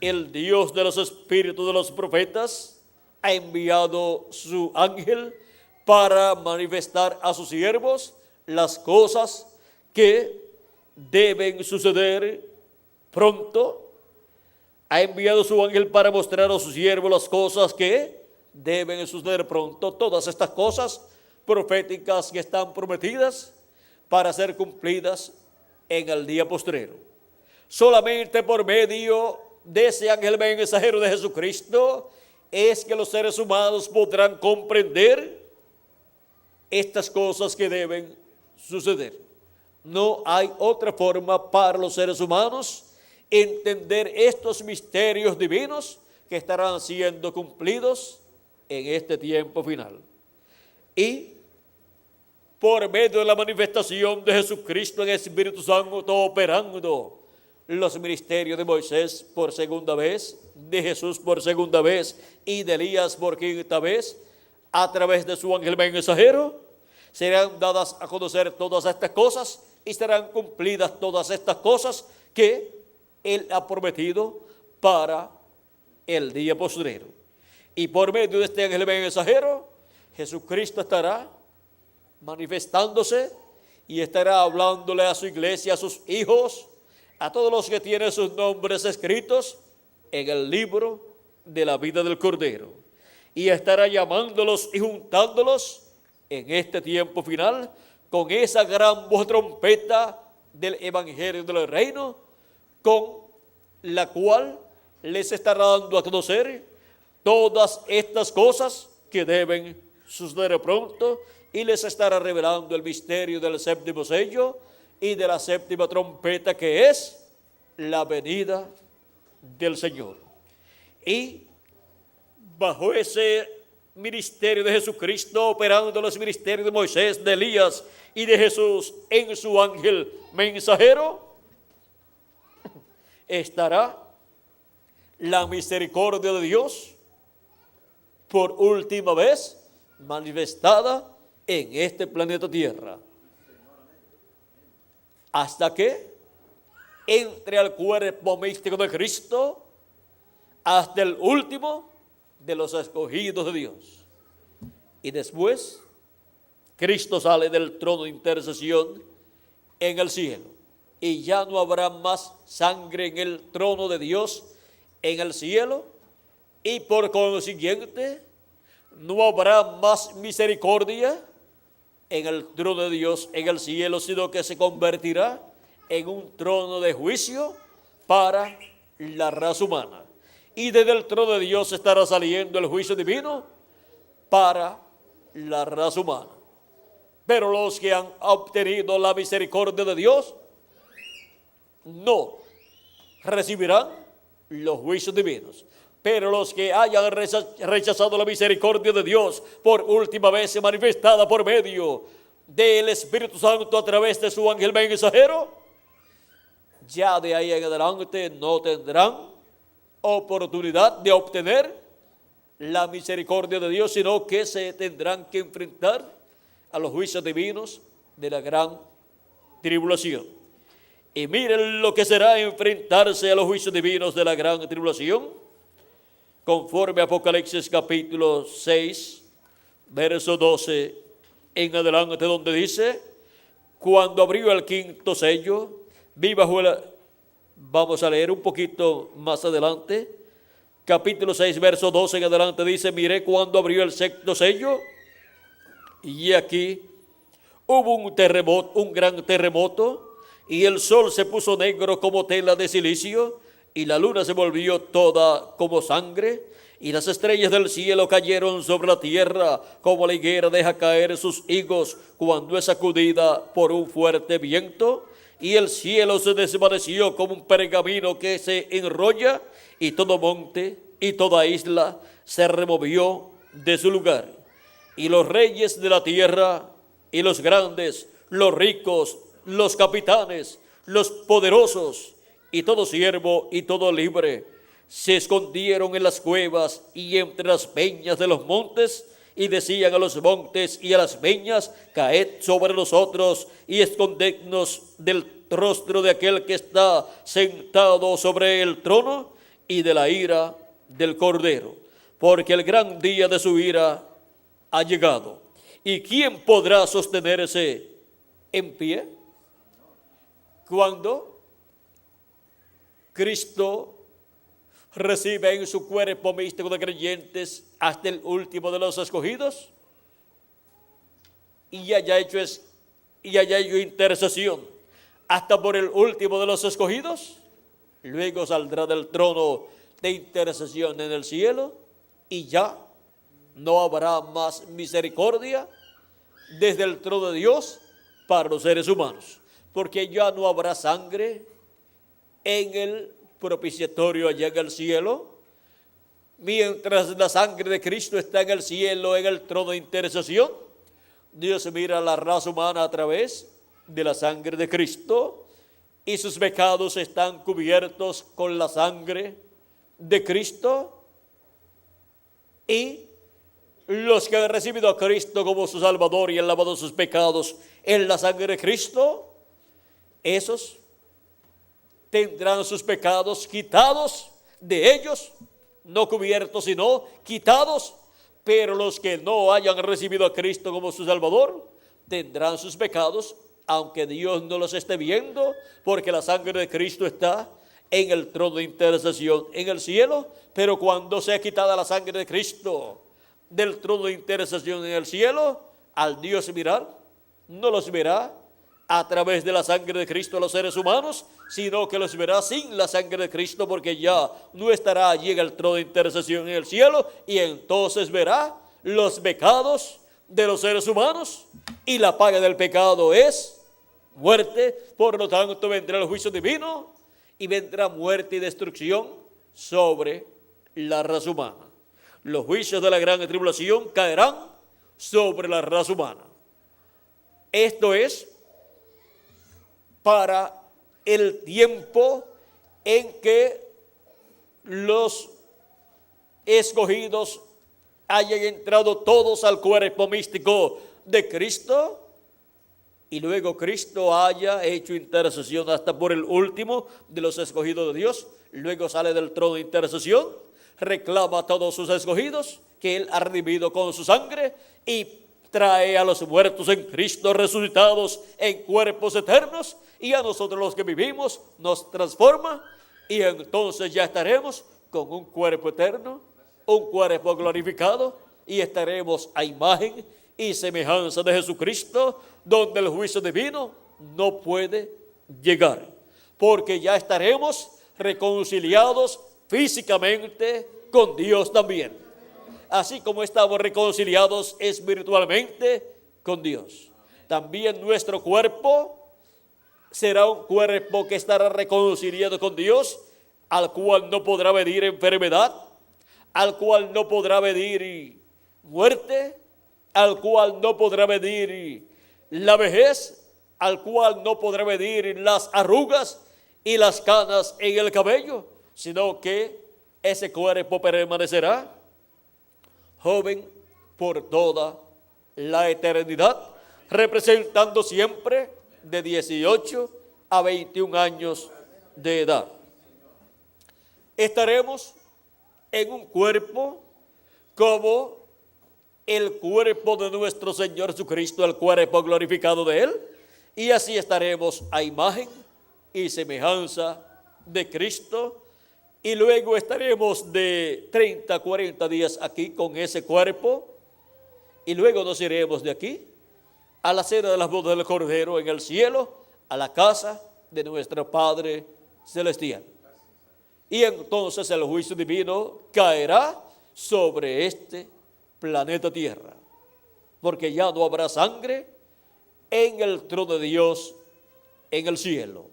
el Dios de los espíritus de los profetas, ha enviado su ángel para manifestar a sus siervos las cosas que deben suceder pronto. Ha enviado su ángel para mostrar a sus siervos las cosas que deben suceder pronto. Todas estas cosas proféticas que están prometidas para ser cumplidas en el día postrero. Solamente por medio de ese ángel mensajero de Jesucristo es que los seres humanos podrán comprender estas cosas que deben suceder. No hay otra forma para los seres humanos entender estos misterios divinos que estarán siendo cumplidos en este tiempo final. Y por medio de la manifestación de Jesucristo en el Espíritu Santo operando los ministerios de Moisés por segunda vez, de Jesús por segunda vez y de Elías por quinta vez, a través de su ángel mensajero, serán dadas a conocer todas estas cosas y serán cumplidas todas estas cosas que Él ha prometido para el día postrero. Y por medio de este ángel mensajero, Jesucristo estará manifestándose y estará hablándole a su iglesia, a sus hijos, a todos los que tienen sus nombres escritos en el libro de la vida del Cordero. Y estará llamándolos y juntándolos en este tiempo final con esa gran voz trompeta del Evangelio del Reino, con la cual les estará dando a conocer todas estas cosas que deben suceder pronto, y les estará revelando el misterio del séptimo sello y de la séptima trompeta, que es la venida del Señor. Y bajo ese ministerio de Jesucristo, operando los ministerios de Moisés, de Elías y de Jesús en su ángel mensajero, estará la misericordia de Dios por última vez manifestada en este planeta Tierra, hasta que entre al cuerpo místico de Cristo hasta el último de los escogidos de Dios. Y después Cristo sale del trono de intercesión en el cielo, y ya no habrá más sangre en el trono de Dios en el cielo, y por consiguiente no habrá más misericordia en el trono de Dios en el cielo, sino que se convertirá en un trono de juicio para la raza humana. Y desde el trono de Dios estará saliendo el juicio divino para la raza humana. Pero los que han obtenido la misericordia de Dios no recibirán los juicios divinos. Pero los que hayan rechazado la misericordia de Dios por última vez manifestada por medio del Espíritu Santo a través de su ángel mensajero, ya de ahí en adelante no tendrán oportunidad de obtener la misericordia de Dios, sino que se tendrán que enfrentar a los juicios divinos de la gran tribulación. Y miren lo que será enfrentarse a los juicios divinos de la gran tribulación, conforme a Apocalipsis capítulo 6, verso 12 en adelante, donde dice: cuando abrió el quinto sello, vi bajo el... Vamos a leer un poquito más adelante. Capítulo 6, verso 12 en adelante dice: miré cuando abrió el sexto sello, y aquí hubo un terremoto, un gran terremoto, y el sol se puso negro como tela de silicio, y la luna se volvió toda como sangre, y las estrellas del cielo cayeron sobre la tierra, como la higuera deja caer sus higos cuando es sacudida por un fuerte viento. Y el cielo se desvaneció como un pergamino que se enrolla, y todo monte y toda isla se removió de su lugar. Y los reyes de la tierra, y los grandes, los ricos, los capitanes, los poderosos, y todo siervo y todo libre, se escondieron en las cuevas y entre las peñas de los montes, y decían a los montes y a las peñas: caed sobre nosotros y escondednos del rostro de aquel que está sentado sobre el trono y de la ira del Cordero, porque el gran día de su ira ha llegado. ¿Y quién podrá sostenerse en pie? Cuando Cristo recibe en su cuerpo místico de creyentes hasta el último de los escogidos, y haya hecho intercesión hasta por el último de los escogidos, luego saldrá del trono de intercesión en el cielo, y ya no habrá más misericordia desde el trono de Dios para los seres humanos, porque ya no habrá sangre en el propiciatorio allá en el cielo. Mientras la sangre de Cristo está en el cielo, en el trono de intercesión, Dios mira a la raza humana a través de la sangre de Cristo, y sus pecados están cubiertos con la sangre de Cristo. Y los que han recibido a Cristo como su Salvador y han lavado sus pecados en la sangre de Cristo, esos tendrán sus pecados quitados de ellos, no cubiertos, sino quitados. Pero los que no hayan recibido a Cristo como su Salvador, tendrán sus pecados, aunque Dios no los esté viendo, porque la sangre de Cristo está en el trono de intercesión en el cielo. Pero cuando sea quitada la sangre de Cristo del trono de intercesión en el cielo, al Dios mirar, no los verá a través de la sangre de Cristo a los seres humanos, sino que los verá sin la sangre de Cristo, porque ya no estará allí en el trono de intercesión en el cielo, y entonces verá los pecados de los seres humanos, y la paga del pecado es muerte. Por lo tanto, vendrá el juicio divino, y vendrá muerte y destrucción sobre la raza humana. Los juicios de la gran tribulación caerán sobre la raza humana. Esto es para el tiempo en que los escogidos hayan entrado todos al cuerpo místico de Cristo, y luego Cristo haya hecho intercesión hasta por el último de los escogidos de Dios. Luego sale del trono de intercesión, reclama a todos sus escogidos que Él ha redimido con su sangre, y trae a los muertos en Cristo resucitados en cuerpos eternos, y a nosotros los que vivimos nos transforma, y entonces ya estaremos con un cuerpo eterno, un cuerpo glorificado, y estaremos a imagen y semejanza de Jesucristo, donde el juicio divino no puede llegar, porque ya estaremos reconciliados físicamente con Dios también, así como estamos reconciliados espiritualmente con Dios. También nuestro cuerpo será un cuerpo que estará reconciliado con Dios, al cual no podrá venir enfermedad, al cual no podrá venir muerte, al cual no podrá venir la vejez, al cual no podrá venir las arrugas y las canas en el cabello, sino que ese cuerpo permanecerá joven por toda la eternidad, representando siempre de 18 a 21 años de edad. Estaremos en un cuerpo como el cuerpo de nuestro Señor Jesucristo, el cuerpo glorificado de Él, y así estaremos a imagen y semejanza de Cristo, y luego estaremos de 30 a 40 días aquí con ese cuerpo, y luego nos iremos de aquí a la cena de las bodas del Cordero en el cielo, a la casa de nuestro Padre Celestial. Y entonces el juicio divino caerá sobre este planeta Tierra, porque ya no habrá sangre en el trono de Dios en el cielo.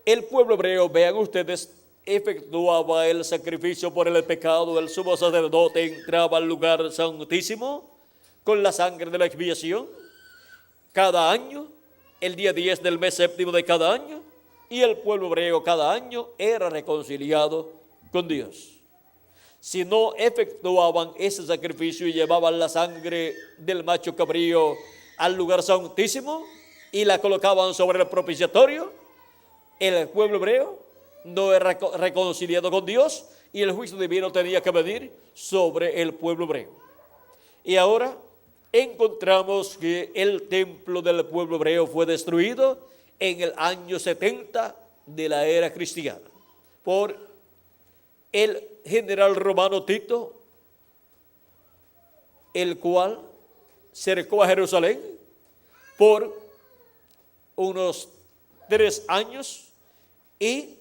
El pueblo hebreo, vean ustedes, efectuaba el sacrificio por el pecado. El sumo sacerdote entraba al lugar santísimo con la sangre de la expiación cada año, el día 10 del mes séptimo de cada año, y el pueblo hebreo cada año era reconciliado con Dios. Si no efectuaban ese sacrificio y llevaban la sangre del macho cabrío al lugar santísimo y la colocaban sobre el propiciatorio, el pueblo hebreo no era reconciliado con Dios, y el juicio divino tenía que venir sobre el pueblo hebreo. Y ahora encontramos que el templo del pueblo hebreo fue destruido en el año 70 de la era cristiana por el general romano Tito, el cual cercó a Jerusalén por unos 3 años, y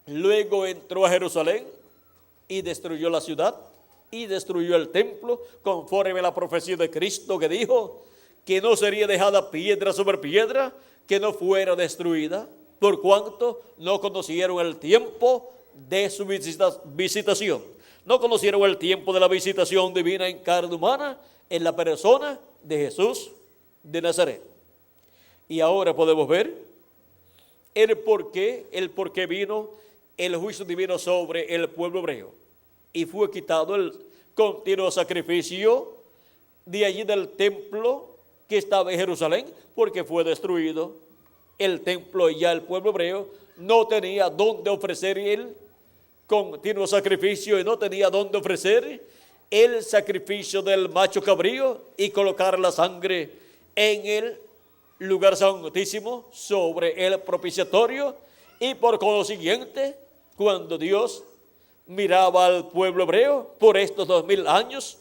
luego entró a Jerusalén y destruyó la ciudad y destruyó el templo, conforme a la profecía de Cristo, que dijo que no sería dejada piedra sobre piedra que no fuera destruida, por cuanto no conocieron el tiempo de su visitación. No conocieron el tiempo de la visitación divina en carne humana, en la persona de Jesús de Nazaret. Y ahora podemos ver el por qué vino el juicio divino sobre el pueblo hebreo, y fue quitado el continuo sacrificio de allí del templo que estaba en Jerusalén, porque fue destruido el templo y ya el pueblo hebreo no tenía dónde ofrecer el continuo sacrificio y no tenía dónde ofrecer el sacrificio del macho cabrío y colocar la sangre en el lugar santísimo sobre el propiciatorio. Y por consiguiente, cuando Dios miraba al pueblo hebreo por estos 2000 años,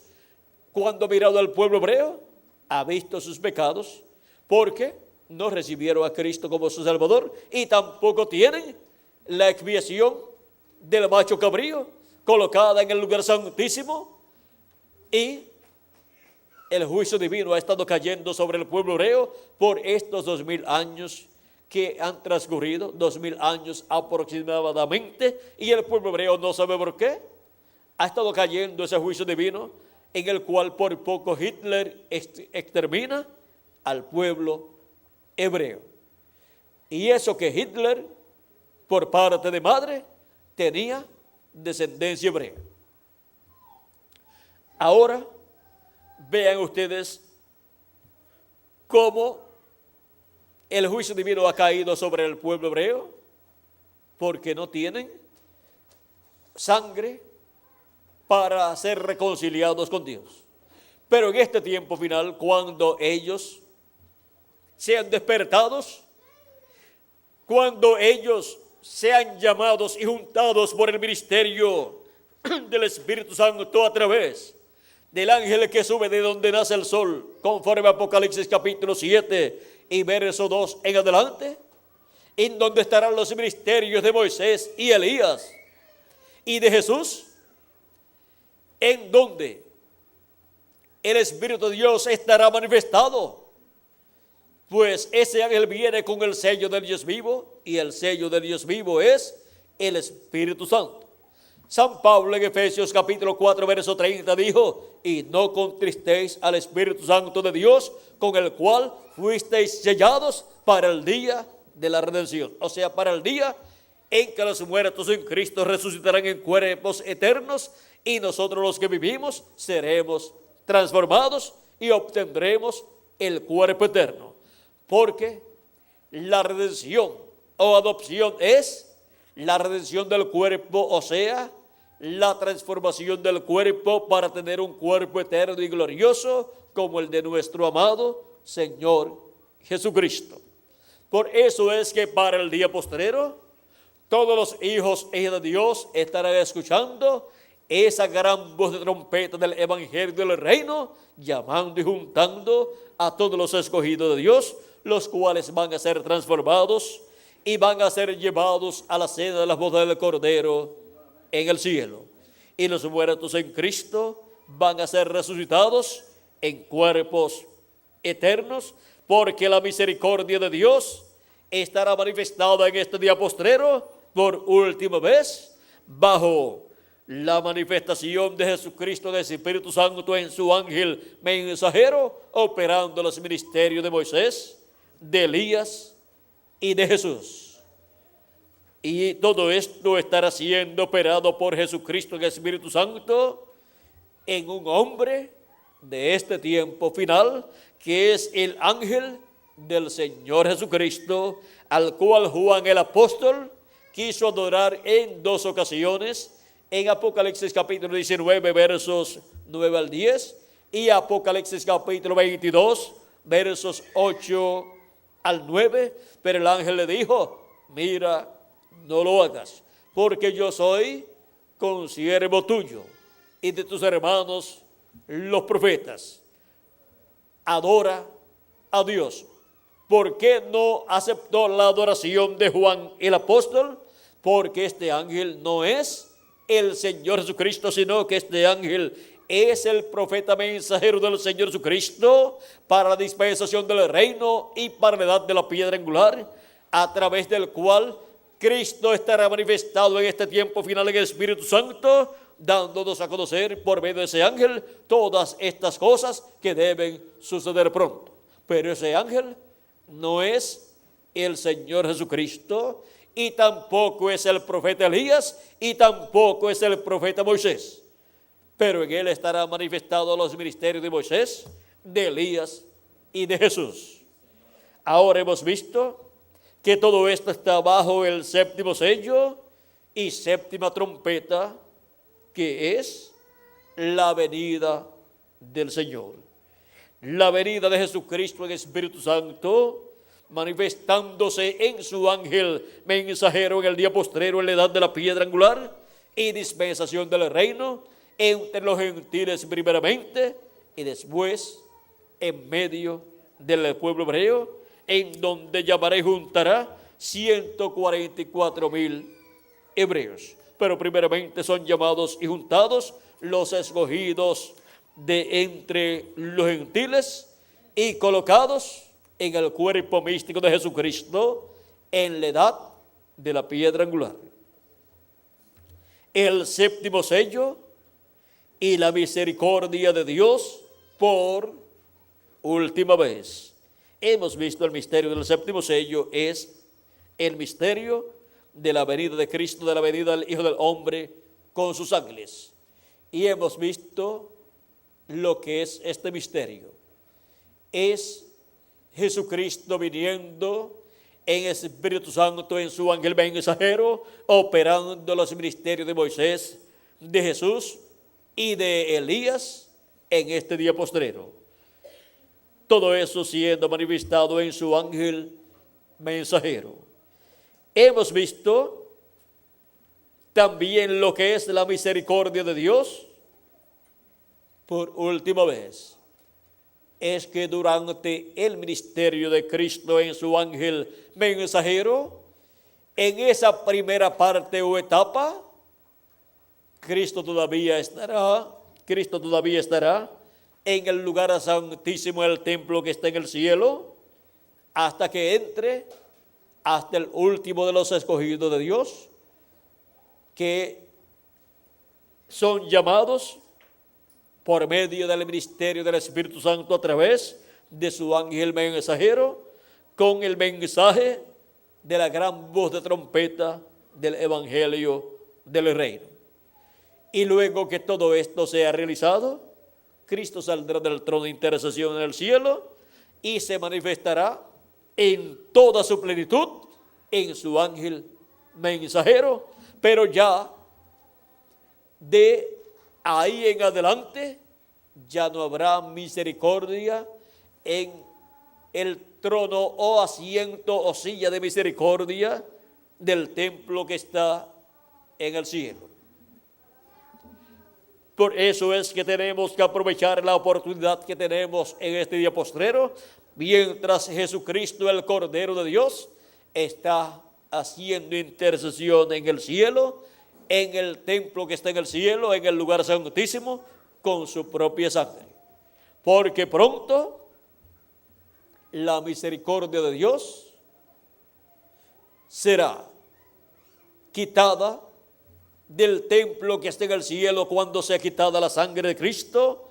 cuando ha mirado al pueblo hebreo, ha visto sus pecados, porque no recibieron a Cristo como su Salvador y tampoco tienen la expiación del macho cabrío colocada en el lugar santísimo, y el juicio divino ha estado cayendo sobre el pueblo hebreo por estos 2000 años que han transcurrido, 2000 años aproximadamente, y el pueblo hebreo no sabe por qué. Ha estado cayendo ese juicio divino en el cual por poco Hitler extermina al pueblo hebreo. Y eso que Hitler, por parte de madre, tenía descendencia hebrea. Ahora, vean ustedes cómo el juicio divino ha caído sobre el pueblo hebreo, porque no tienen sangre para ser reconciliados con Dios. Pero en este tiempo final, cuando ellos sean despertados, cuando ellos sean llamados y juntados por el ministerio del Espíritu Santo a través del ángel que sube de donde nace el sol, conforme a Apocalipsis capítulo 7 y verso 2 en adelante, en donde estarán los ministerios de Moisés y Elías y de Jesús, en donde el Espíritu de Dios estará manifestado, pues ese ángel viene con el sello del Dios vivo, y el sello del Dios vivo es el Espíritu Santo. San Pablo en Efesios capítulo 4 verso 30 dijo: y no contristéis al Espíritu Santo de Dios, con el cual fuisteis sellados para el día de la redención. O sea, para el día en que los muertos en Cristo resucitarán en cuerpos eternos, y nosotros los que vivimos seremos transformados y obtendremos el cuerpo eterno. Porque la redención o adopción es la redención del cuerpo, o sea, la transformación del cuerpo para tener un cuerpo eterno y glorioso como el de nuestro amado Señor Jesucristo. Por eso es que para el día postrero, todos los hijos e hijas de Dios estarán escuchando esa gran voz de trompeta del evangelio del reino, llamando y juntando a todos los escogidos de Dios, los cuales van a ser transformados y van a ser llevados a la cena de las bodas del Cordero en el cielo. Y los muertos en Cristo van a ser resucitados en cuerpos eternos, porque la misericordia de Dios estará manifestada en este día postrero por última vez, bajo la manifestación de Jesucristo del Espíritu Santo en su ángel mensajero, operando los ministerios de Moisés, de Elías y de Jesús. Y todo esto estará siendo operado por Jesucristo en el Espíritu Santo en un hombre de este tiempo final, que es el ángel del Señor Jesucristo, al cual Juan el apóstol quiso adorar en 2 ocasiones, en Apocalipsis capítulo 19 versos 9 al 10 y Apocalipsis capítulo 22 versos 8 al 9, pero el ángel le dijo: mira, no lo hagas, porque yo soy consiervo tuyo y de tus hermanos los profetas. Adora a Dios. ¿Por qué no aceptó la adoración de Juan el apóstol? Porque este ángel no es el Señor Jesucristo, sino que este ángel es el profeta mensajero del Señor Jesucristo para la dispensación del reino y para la edad de la piedra angular, a través del cual Cristo estará manifestado en este tiempo final en el Espíritu Santo, dándonos a conocer por medio de ese ángel todas estas cosas que deben suceder pronto. Pero ese ángel no es el Señor Jesucristo, y tampoco es el profeta Elías, y tampoco es el profeta Moisés. Pero en él estarán manifestados los ministerios de Moisés, de Elías y de Jesús. Ahora hemos visto que todo esto está bajo el séptimo sello y séptima trompeta, que es la venida del Señor. La venida de Jesucristo en Espíritu Santo, manifestándose en su ángel mensajero en el día postrero, en la edad de la piedra angular y dispensación del reino, entre los gentiles primeramente y después en medio del pueblo hebreo, en donde llamará y juntará 144,000 hebreos. Pero primeramente son llamados y juntados los escogidos de entre los gentiles y colocados en el cuerpo místico de Jesucristo en la edad de la piedra angular. El séptimo sello y la misericordia de Dios por última vez. Hemos visto el misterio del séptimo sello, es el misterio de la venida de Cristo, de la venida del Hijo del Hombre con sus ángeles. Y hemos visto lo que es este misterio. Es Jesucristo viniendo en Espíritu Santo, en su ángel mensajero, operando los ministerios de Moisés, de Jesús y de Elías en este día postrero. Todo eso siendo manifestado en su ángel mensajero. Hemos visto también lo que es la misericordia de Dios por última vez. Es que durante el ministerio de Cristo en su ángel mensajero, en esa primera parte o etapa, Cristo todavía estará en el lugar santísimo del templo que está en el cielo, hasta que entre hasta el último de los escogidos de Dios, que son llamados por medio del ministerio del Espíritu Santo a través de su ángel mensajero, con el mensaje de la gran voz de trompeta del Evangelio del Reino. Y luego que todo esto sea realizado, Cristo saldrá del trono de intercesión en el cielo y se manifestará en toda su plenitud en su ángel mensajero, pero ya de ahí en adelante ya no habrá misericordia en el trono o asiento o silla de misericordia del templo que está en el cielo. Por eso es que tenemos que aprovechar la oportunidad que tenemos en este día postrero, mientras Jesucristo, el Cordero de Dios, está haciendo intercesión en el cielo, en el templo que está en el cielo, en el lugar santísimo, con su propia sangre. Porque pronto la misericordia de Dios será quitada del templo que está en el cielo cuando sea quitada la sangre de Cristo,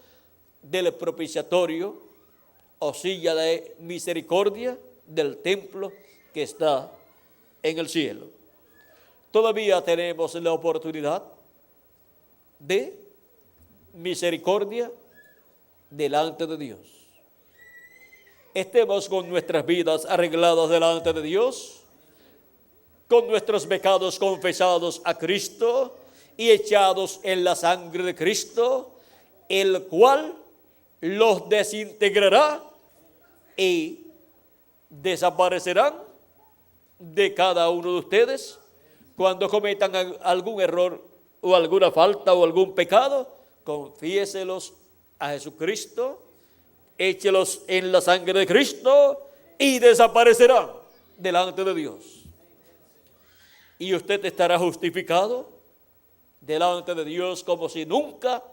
del propiciatorio o silla de misericordia del templo que está en el cielo. Todavía tenemos la oportunidad de misericordia delante de Dios. Estemos con nuestras vidas arregladas delante de Dios, con nuestros pecados confesados a Cristo y echados en la sangre de Cristo, el cual los desintegrará y desaparecerán de cada uno de ustedes cuando cometan algún error o alguna falta o algún pecado. Confiéselos a Jesucristo, échelos en la sangre de Cristo y desaparecerán delante de Dios. Y usted estará justificado delante de Dios como si nunca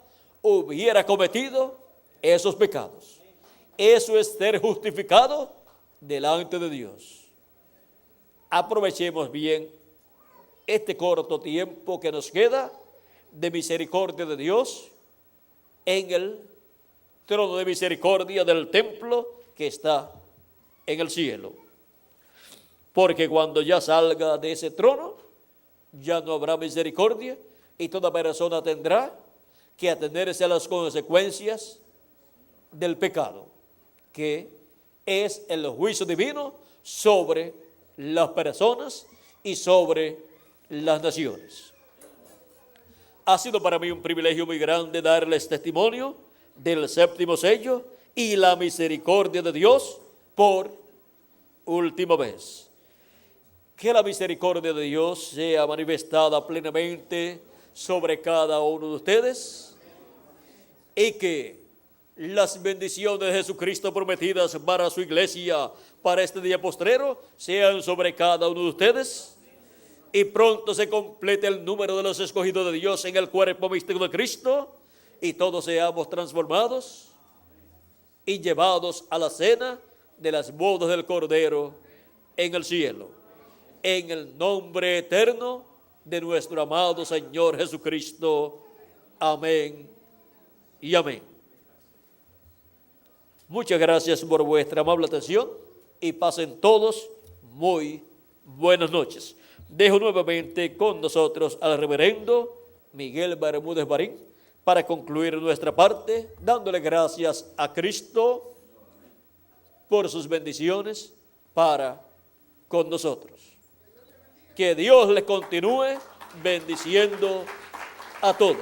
hubiera cometido esos pecados. Eso es ser justificado delante de Dios. Aprovechemos bien este corto tiempo que nos queda de misericordia de Dios en el trono de misericordia del templo que está en el cielo. Porque cuando ya salga de ese trono, ya no habrá misericordia y toda persona tendrá que atenerse a las consecuencias del pecado, que es el juicio divino sobre las personas y sobre las naciones. Ha sido para mí un privilegio muy grande darles testimonio del séptimo sello y la misericordia de Dios por última vez. Que la misericordia de Dios sea manifestada plenamente sobre cada uno de ustedes y que las bendiciones de Jesucristo prometidas para su iglesia para este día postrero sean sobre cada uno de ustedes y pronto se complete el número de los escogidos de Dios en el cuerpo místico de Cristo y todos seamos transformados y llevados a la cena de las bodas del Cordero en el cielo. En el nombre eterno de nuestro amado Señor Jesucristo. Amén y amén. Muchas gracias por vuestra amable atención y pasen todos muy buenas noches. Dejo nuevamente con nosotros al reverendo Miguel Bermúdez Barín para concluir nuestra parte, dándole gracias a Cristo por sus bendiciones para con nosotros. Que Dios les continúe bendiciendo a todos.